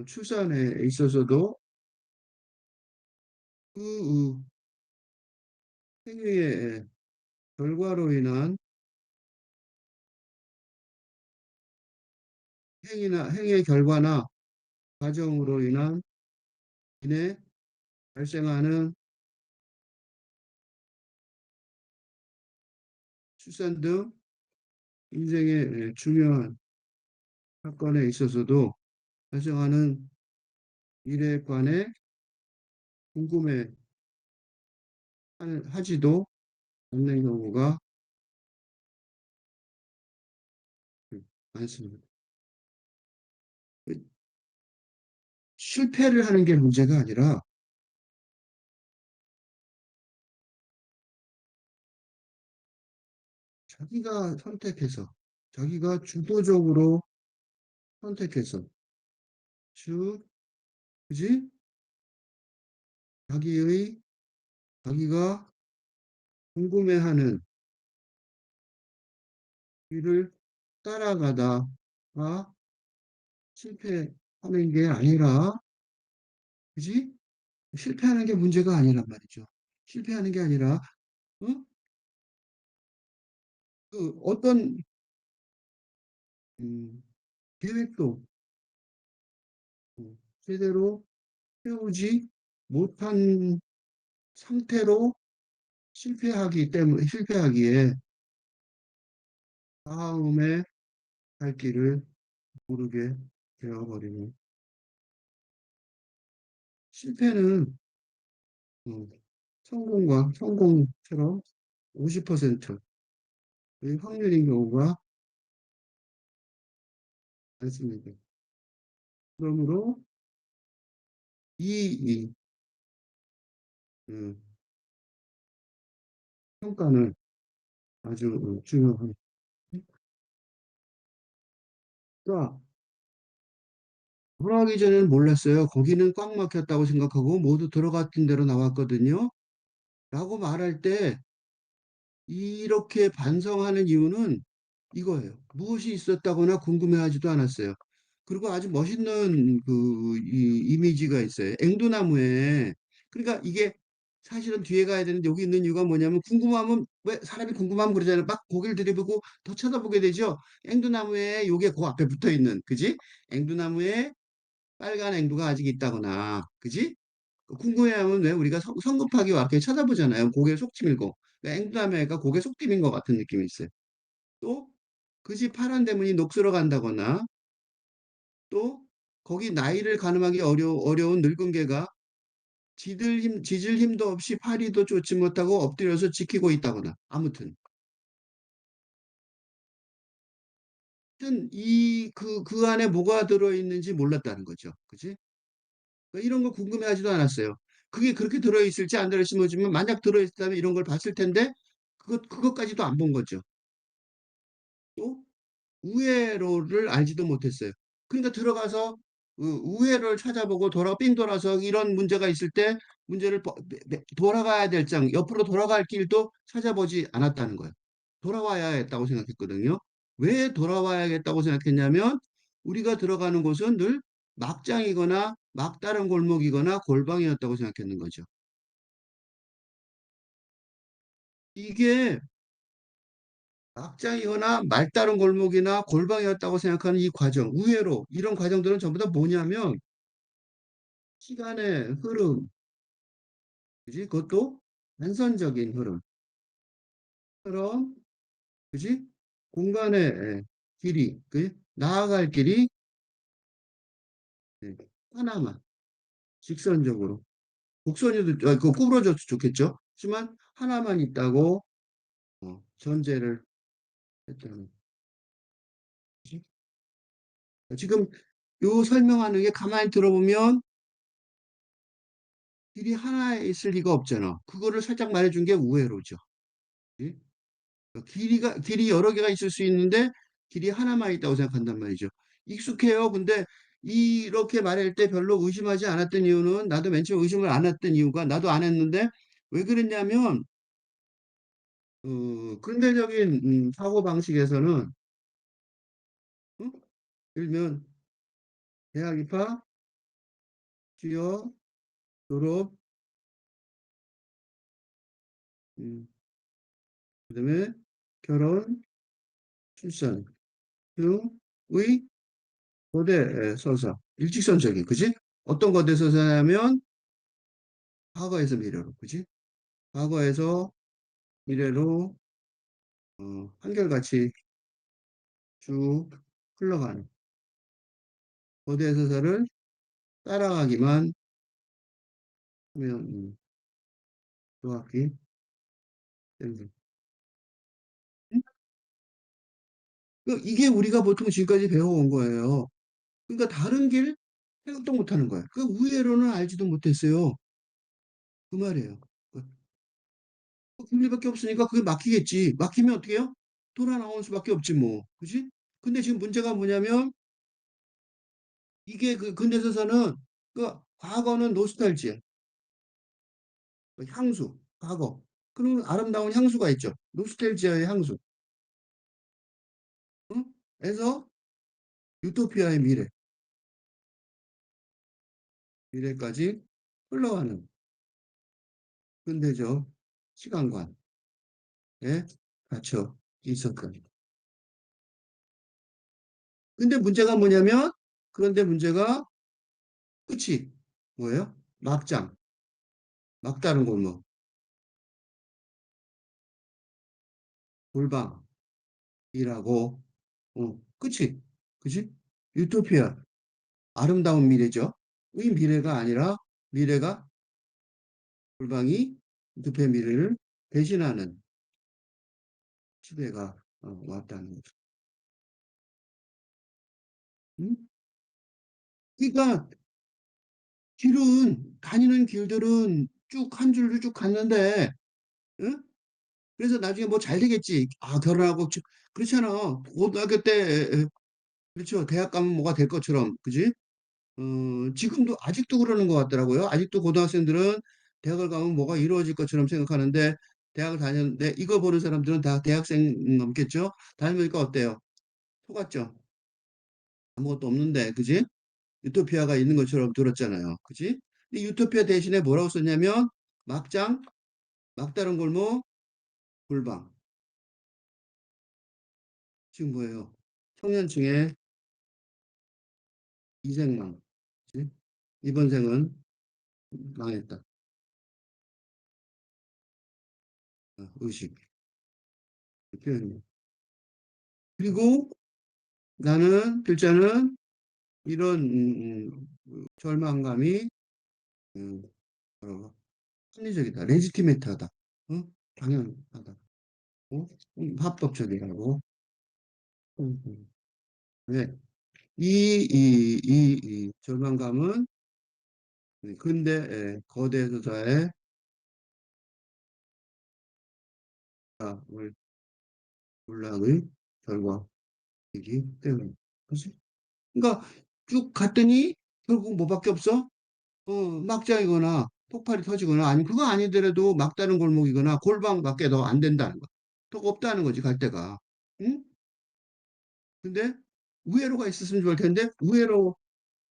출산에 있어서도 그 행위의 결과로 인한 행위의 결과나 과정으로 인해 발생하는 출산 등 인생의 중요한 사건에 있어서도 발생하는 일에 관해 궁금해 하지도 않는 경우가 많습니다. 실패를 하는 게 문제가 아니라 자기가 선택해서, 자기가 주도적으로 선택해서, 즉, 그지? 자기의, 자기가 궁금해하는 길을 따라가다가 실패하는 게 아니라, 그지? 실패하는 게 문제가 아니란 말이죠. 실패하는 게 아니라, 어? 어떤, 음, 계획도 제대로 세우지 못한 상태로 실패하기에 다음에 갈 길을 모르게 되어버리는 실패는 음, 성공처럼 50%의 확률인 경우가 많습니다. 그러므로 이 음, 평가는 아주 중요합니다. 그러니까 돌아가기 전에는 몰랐어요. 거기는 꽉 막혔다고 생각하고 모두 들어갔던 대로 나왔거든요. 라고 말할 때 이렇게 반성하는 이유는 이거예요. 무엇이 있었다거나 궁금해하지도 않았어요. 그리고 아주 멋있는 이미지가 있어요. 앵두나무에. 그러니까 이게 사실은 뒤에 가야 되는데 여기 있는 이유가 뭐냐면 궁금하면 왜 사람이 궁금하면 그러잖아요. 막 고개를 들여보고 더 쳐다보게 되죠. 앵두나무에 요게 그 앞에 붙어 있는, 그지? 앵두나무에 빨간 앵두가 아직 있다거나, 그지? 궁금해하면 왜 우리가 성급하게 와 이렇게 쳐다보잖아요. 고개 속 치밀고. 그러니까 앵두새가 고개 속 디민 것 같은 느낌이 있어요. 또 그 집 파란 대문이 녹슬어 간다거나 또 거기 나이를 가늠하기 어려운 늙은 개가 짖을 힘도 없이 파리도 쫓지 못하고 엎드려서 지키고 있다거나 아무튼 하여튼 그 안에 뭐가 들어있는지 몰랐다는 거죠. 그지? 그러니까 이런 거 궁금해하지도 않았어요. 그게 그렇게 들어있을지 안 들어있을지 모르지만 만약 들어있다면 이런 걸 봤을 텐데 그것까지도 안 본 거죠. 또 우회로를 알지도 못했어요. 그러니까 들어가서 그 우회로를 찾아보고 삥 돌아서 이런 문제가 있을 때 문제를 돌아가야 될 옆으로 돌아갈 길도 찾아보지 않았다는 거예요. 돌아와야겠다고 생각했거든요. 왜 돌아와야겠다고 생각했냐면 우리가 들어가는 곳은 늘 막장이거나 막다른 골목이거나 골방이었다고 생각했는 거죠. 이게 막장이거나 말다른 골목이나 골방이었다고 생각하는 이 과정, 의외로 이런 과정들은 전부 다 뭐냐면 시간의 흐름, 그지? 그것도 단선적인 흐름, 그지? 공간의 길이, 그 나아갈 길이 예, 하나만 직선적으로 곡선이도 그 구부러져도 좋겠죠. 하지만 하나만 있다고 전제를 했다는 거지. 지금 요 설명하는 게 가만히 들어보면 길이 하나에 있을 리가 없잖아. 그거를 살짝 말해준 게 우회로죠. 그지? 길이 여러 개가 있을 수 있는데 길이 하나만 있다고 생각한단 말이죠. 익숙해요. 근데 이렇게 말할 때 별로 의심하지 않았던 이유는 나도 맨 처음 의심을 안 했던 이유가 나도 안 했는데 왜 그랬냐면 근대적인 사고 방식에서는 응? 예를 들면 대학 입학, 취업, 졸업, 음, 그다음에 결혼, 출산 등의 거대 서사 일직선적인 그지? 어떤 거대 서사냐면 과거에서 미래로 그지? 과거에서 미래로 한결같이 쭉 흘러가는 거대 서사를 따라가기만 하면 정확히 됩니다. 응? 이게 우리가 보통 지금까지 배워온 거예요. 그러니까 다른 길 생각도 못하는 거예요. 그 우회로는 알지도 못했어요. 그 말이에요. 그 길밖에 없으니까 그게 막히겠지. 막히면 어떻게 해요? 돌아 나올 수밖에 없지 뭐. 그지? 근데 지금 문제가 뭐냐면 이게 그 근대서사는 그 과거는 노스탈지야. 그 향수, 과거. 그런 아름다운 향수가 있죠. 노스텔지아의 향수. 응? 에서 유토피아의 미래까지 흘러가는 근대적 시간관에 갇혀 있었던. 근데 문제가 뭐냐면 그런데 문제가 끝이 뭐예요? 막장, 막다른 골목, 골방이라고 끝이 그지? 유토피아 아름다운 미래죠. 이 미래가 아니라 미래가 골방이 유토피아 미래를 대신하는 시대가 왔다는 거죠. 음? 그러니까 다니는 길들은 쭉 한 줄로 쭉 갔는데 응? 그래서 나중에 뭐 잘 되겠지. 아 결혼하고 그렇잖아. 고등학교 때 그렇죠. 대학 가면 뭐가 될 것처럼 그지? 지금도 아직도 그러는 것 같더라고요. 아직도 고등학생들은 대학을 가면 뭐가 이루어질 것처럼 생각하는데 대학을 다녔는데 이거 보는 사람들은 다 대학생 넘겠죠? 다니니까 어때요? 속았죠? 아무것도 없는데, 그지? 유토피아가 있는 것처럼 들었잖아요. 그지? 근데 유토피아 대신에 뭐라고 썼냐면 막장, 막다른 골목, 골방. 지금 뭐예요? 청년층의 이생망. 그지? 이번 생은 망했다. 의식. 표현이. 그리고 나는, 글자는 이런, 절망감이, 음, 뭐라고, 합리적이다. 레지티메트하다. 당연하다. 합법적이라고. 음, 음. 네. 이 절망감은 근대 거대 서사의 문학의 결과이기 때문에. 그치? 그러니까 쭉 갔더니 결국 뭐밖에 없어? 막장이거나 폭발이 터지거나 아니 그거 아니더라도 막다른 골목이거나 골방밖에 더 안 된다는 거. 더 없다는 거지 갈 데가. 응? 근데 우회로가 있었으면 좋을 텐데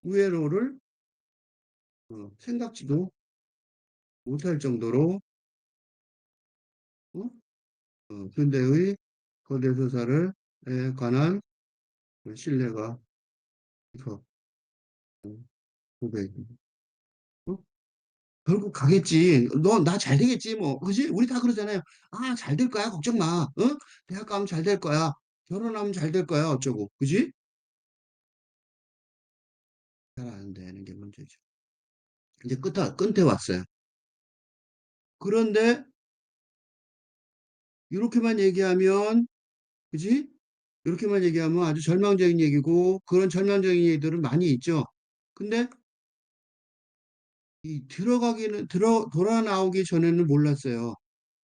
우회로를 생각지도 못할 정도로 어? 현대의 거대 서사를 에 관한 신뢰가 더 고백. 어? 결국 가겠지. 너 나 잘 되겠지 뭐. 그지? 우리 다 그러잖아요. 아, 잘 될 거야. 걱정 마. 대학 가면 잘 될 거야. 결혼하면 잘 될 거야. 어쩌고. 그지? 잘 안 되는 게 문제죠. 이제 끝에 왔어요. 그런데 이렇게만 얘기하면 그지? 이렇게만 얘기하면 아주 절망적인 얘기고 그런 절망적인 얘기들은 많이 있죠. 근데 이 돌아 나오기 전에는 몰랐어요.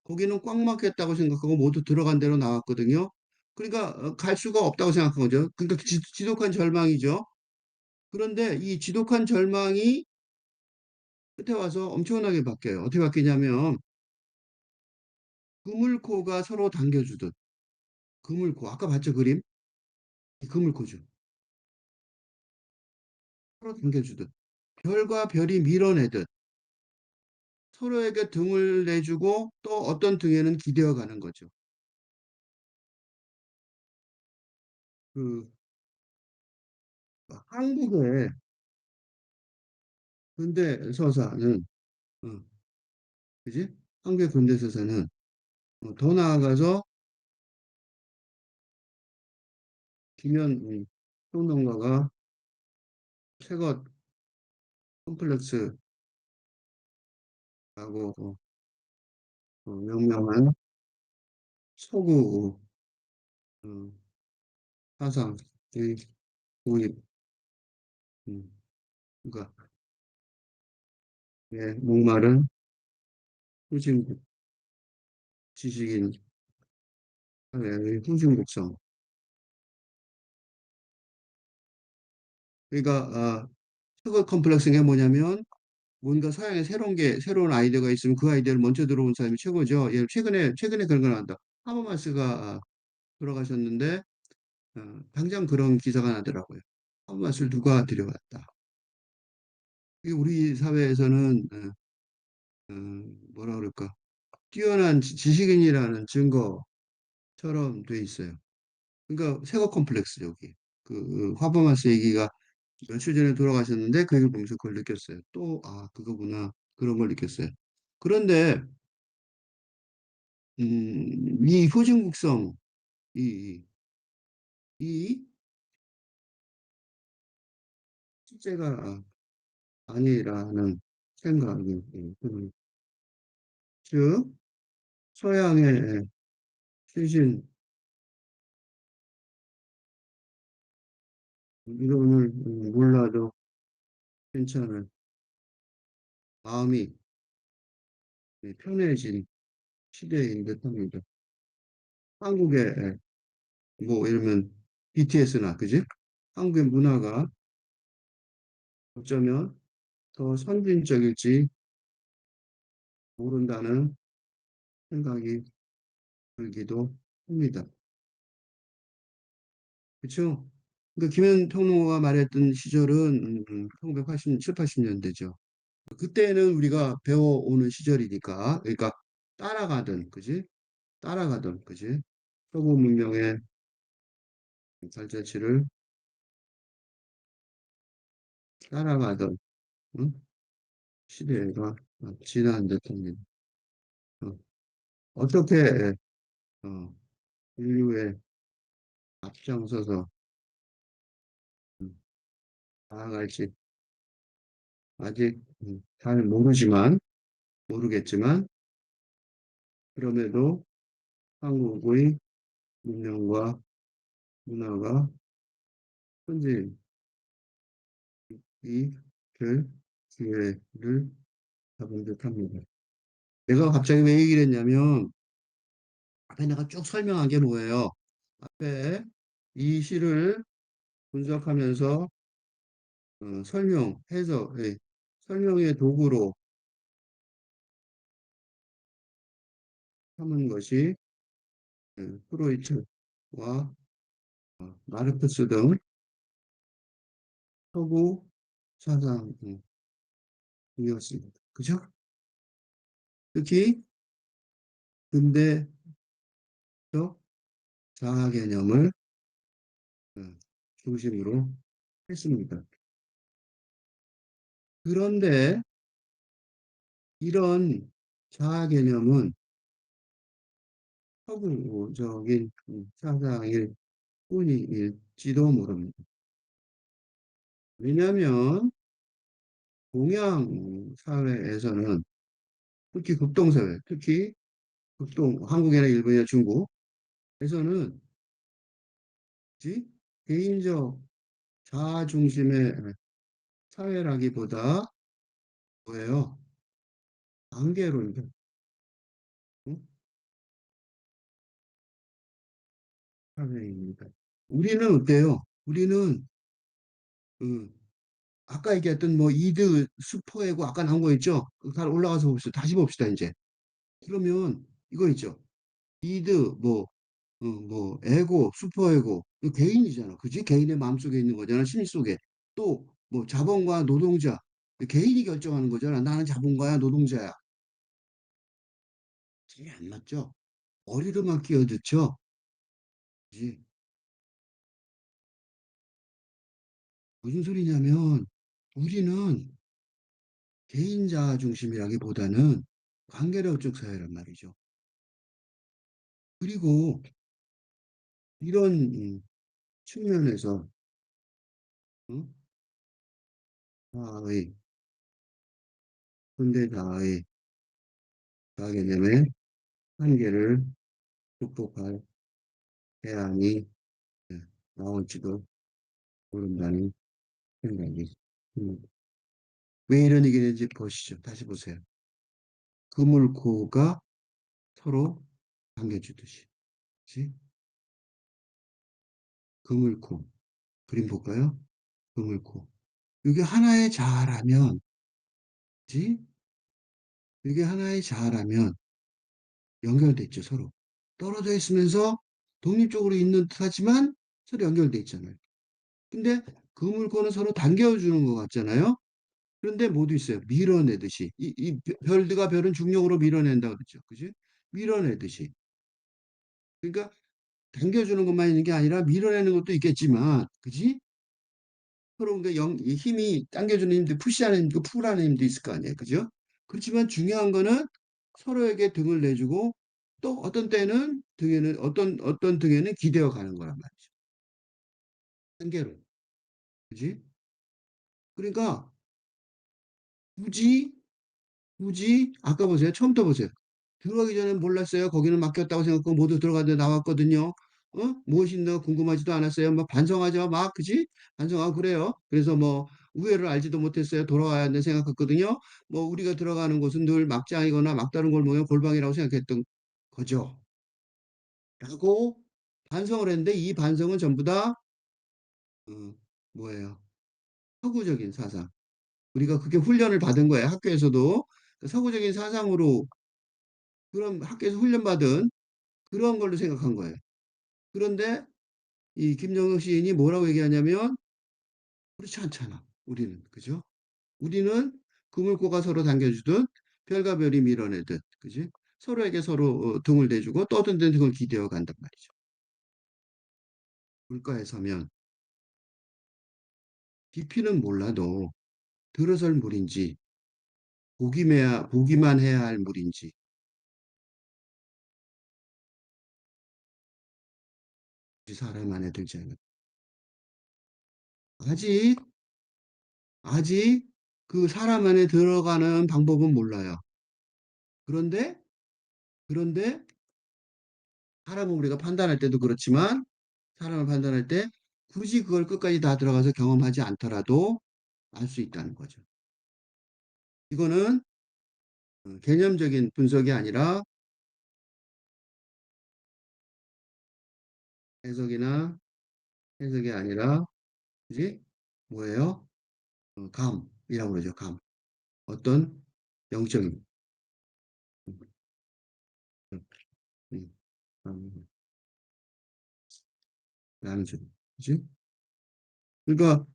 거기는 꽉 막혔다고 생각하고 모두 들어간 대로 나왔거든요. 그러니까 갈 수가 없다고 생각한 거죠. 그러니까 지독한 절망이죠. 그런데 이 지독한 절망이 끝에 와서 엄청나게 바뀌어요. 어떻게 바뀌냐면 그물코가 서로 당겨주듯 그물코 아까 봤죠 그림? 이 그물코죠. 서로 당겨주듯 별과 별이 밀어내듯 서로에게 등을 내주고 또 어떤 등에는 기대어 가는 거죠. 그 한국의 근대 서사는 어, 그지? 한국의 근대 서사는 더 나아가서 김현 평론가가 최고 컴플렉스라고 명명한 서구 어, 사상의 도입, 음, 그러니까 목마른 후진 지식인 사회의 후진국성. 그러니까 최고 컴플렉스가 뭐냐면 뭔가 서양에 새로운 아이디어가 있으면 그 아이디어를 먼저 들어온 사람이 최고죠. 예, 최근에 그런 걸 한다. 하버마스가 돌아가셨는데 당장 그런 기사가 나더라고요. 하버마스를 누가 들여왔다. 이게 우리 사회에서는 뭐라 그럴까 뛰어난 지식인이라는 증거처럼 돼 있어요. 그러니까 새거 컴플렉스 여기 그 하버마스 얘기가 며칠 전에 돌아가셨는데 그 얘기를 보면서 그걸 느꼈어요. 또 그거구나 그런 걸 느꼈어요. 그런데 이 후진국성 이, 이 실제가 아니라는 생각이 드는 즉 서양의 최신 이론을 몰라도 괜찮은 마음이 편해진 시대인 듯합니다. 한국의 뭐 예를 들면 BTS나 그지? 한국의 문화가 어쩌면 더 선진적일지 모른다는 생각이 들기도 합니다. 그렇죠? 그러니까 김현 평론가가 말했던 시절은 1987, 80년대죠. 그때는 우리가 배워오는 시절이니까, 그러니까 따라가던, 그지? 따라가던, 그지? 서구 문명의 발자취를 따라가던, 응? 시대가 지난 듯합니다. 어, 어떻게 인류의 앞장서서 음, 나아갈지 아직 잘 모르겠지만, 그럼에도 한국의 문명과 문화가 현재이 될 기회를 잡은 듯합니다. 내가 갑자기 왜 얘기를 했냐면, 앞에 내가 쭉 설명한 게 뭐예요? 앞에 이 시를 분석하면서 설명의 도구로 삼은 것이 프로이트와 마르크스 등 서구 사상이었습니다. 그죠? 특히 근대적 자아 개념을 어, 중심으로 했습니다. 그런데 이런 자아 개념은 서구적인 사상일 뿐일지도 모릅니다. 왜냐하면 동양 사회에서는 특히 극동사회, 특히 한국이나 일본이나 중국에서는 뭐지? 개인적 자아 중심의 사회라기보다 뭐예요? 관계론적 응? 사회입니다. 우리는 어때요? 우리는 그 아까 얘기했던 뭐 이드 슈퍼에고 아까 나온 거 있죠? 다 올라가서 봅시다. 다시 봅시다 이제. 그러면 이거 있죠? 이드 뭐 에고 슈퍼에고 이거 개인이잖아. 그지? 개인의 마음속에 있는 거잖아. 심리 속에. 또 뭐 자본과 노동자 개인이 결정하는 거잖아. 나는 자본가야 노동자야. 이게 안 맞죠? 어리로만 끼어들죠. 그지? 무슨 소리냐면 우리는 개인자 중심이라기보다는 관계론적 사회란 말이죠. 그리고 이런 측면에서 어? 자아의 현대 자아의 자아 개념의 한계를 극복할 대안이 예, 나올지도 모른다는 생각이 듭니다. 왜 이런 얘기를 했는지 보시죠. 다시 보세요. 그물코가 서로 당겨주듯이. 그치? 그물코. 그림 볼까요? 그물코. 이게 하나의 자아라면, 그치? 이게 하나의 자아라면 연결돼 있죠, 서로. 떨어져 있으면서 독립적으로 있는 듯 하지만 서로 연결돼 있잖아요. 근데 그물코는 서로 당겨주는 것 같잖아요. 그런데 모두 있어요. 밀어내듯이. 이 별드가 별은 중력으로 밀어낸다 그랬죠. 그지? 밀어내듯이. 그러니까 당겨주는 것만 있는 게 아니라 밀어내는 것도 있겠지만, 그지? 서로 그러니까 이 힘이 당겨주는 힘도 푸시하는 힘도 풀하는 힘도 있을 거 아니에요. 그죠? 그렇지만 중요한 거는 서로에게 등을 내주고 또 어떤 때는 등에는 어떤 등에는 기대어 가는 거란 말이죠. 한계로. 그지? 그러니까 굳이 아까 보세요. 처음부터 보세요. 들어가기 전에 몰랐어요. 거기는 막혔다고 생각하고 모두 들어갔는데 나왔거든요. 무엇이 있나 궁금하지도 않았어요. 막 반성하죠. 막 그지? 반성하고 그래요. 그래서 뭐 우회를 알지도 못했어요. 돌아와야 한다 생각했거든요. 뭐 우리가 들어가는 곳은 늘 막장이거나 막다른 골목이나 골방이라고 생각했던 거죠. 라고 반성을 했는데 이 반성은 전부 다 뭐예요? 서구적인 사상. 우리가 그게 훈련을 받은 거예요. 학교에서도 그 서구적인 사상으로 그런 학교에서 훈련받은 그런 걸로 생각한 거예요. 그런데 이 김정숙 시인이 뭐라고 얘기하냐면 그렇지 않잖아. 우리는 그죠? 우리는 그물고가 서로 당겨주듯 별과 별이 밀어내듯 그지? 서로에게 서로 등을 대주고 떠든 데 등을 기대어 간단 말이죠. 물가에 서면 깊이는 몰라도 들어설 물인지 보기만 해야 할 물인지, 사람 안에 들지 않은. 아직, 아직 그 사람 안에 들어가는 방법은 몰라요. 그런데, 그런데 사람은 우리가 판단할 때도 그렇지만 사람을 판단할 때 굳이 그걸 끝까지 다 들어가서 경험하지 않더라도 알 수 있다는 거죠. 이거는 개념적인 분석이 아니라 해석이나 해석이 아니라 이제 뭐예요? 감이라고 그러죠. 감. 어떤 영적인 음, 음, 음, 라는 점. 그지? 그러니까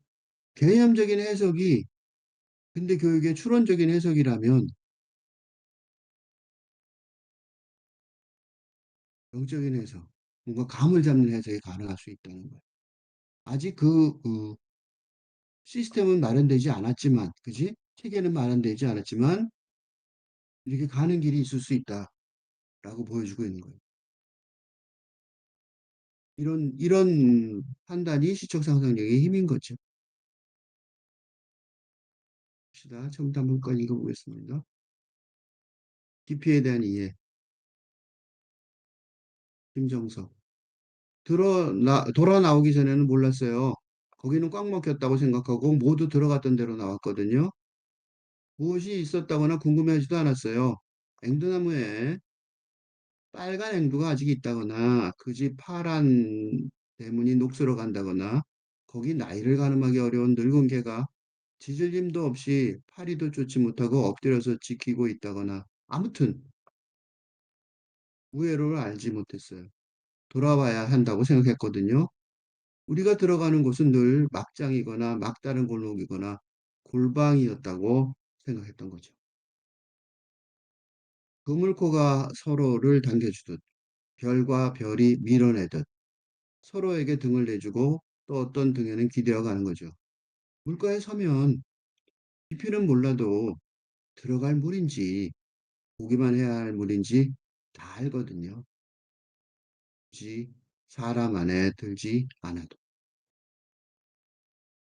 개념적인 해석이 근대 교육의 추론적인 해석이라면 영적인 해석, 뭔가 감을 잡는 해석이 가능할 수 있다는 거예요. 아직 그 시스템은 마련되지 않았지만, 그지? 체계는 마련되지 않았지만 이렇게 가는 길이 있을 수 있다라고 보여주고 있는 거예요. 이런 판단이 시적 상상력의 힘인 거죠. 봅시다. 처음부터 한번 건 읽어보겠습니다. 기피에 대한 이해, 김정석. 돌아 나오기 전에는 몰랐어요. 거기는 꽉 막혔다고 생각하고 모두 들어갔던 대로 나왔거든요. 무엇이 있었다거나 궁금해하지도 않았어요. 앵두나무에 빨간 앵두가 아직 있다거나 그 집 파란 대문이 녹슬어 간다거나 거기 나이를 가늠하기 어려운 늙은 개가 짖을 힘도 없이 파리도 쫓지 못하고 엎드려서 지키고 있다거나 아무튼 우회로를 알지 못했어요. 돌아와야 한다고 생각했거든요. 우리가 들어가는 곳은 늘 막장이거나 막다른 골목이거나 골방이었다고 생각했던 거죠. 그물코가 서로를 당겨주듯 별과 별이 밀어내듯 서로에게 등을 내주고 또 어떤 등에는 기대어 가는 거죠. 물가에 서면 깊이는 몰라도 들어갈 물인지 보기만 해야 할 물인지 다 알거든요. 굳이 사람 안에 들지 않아도.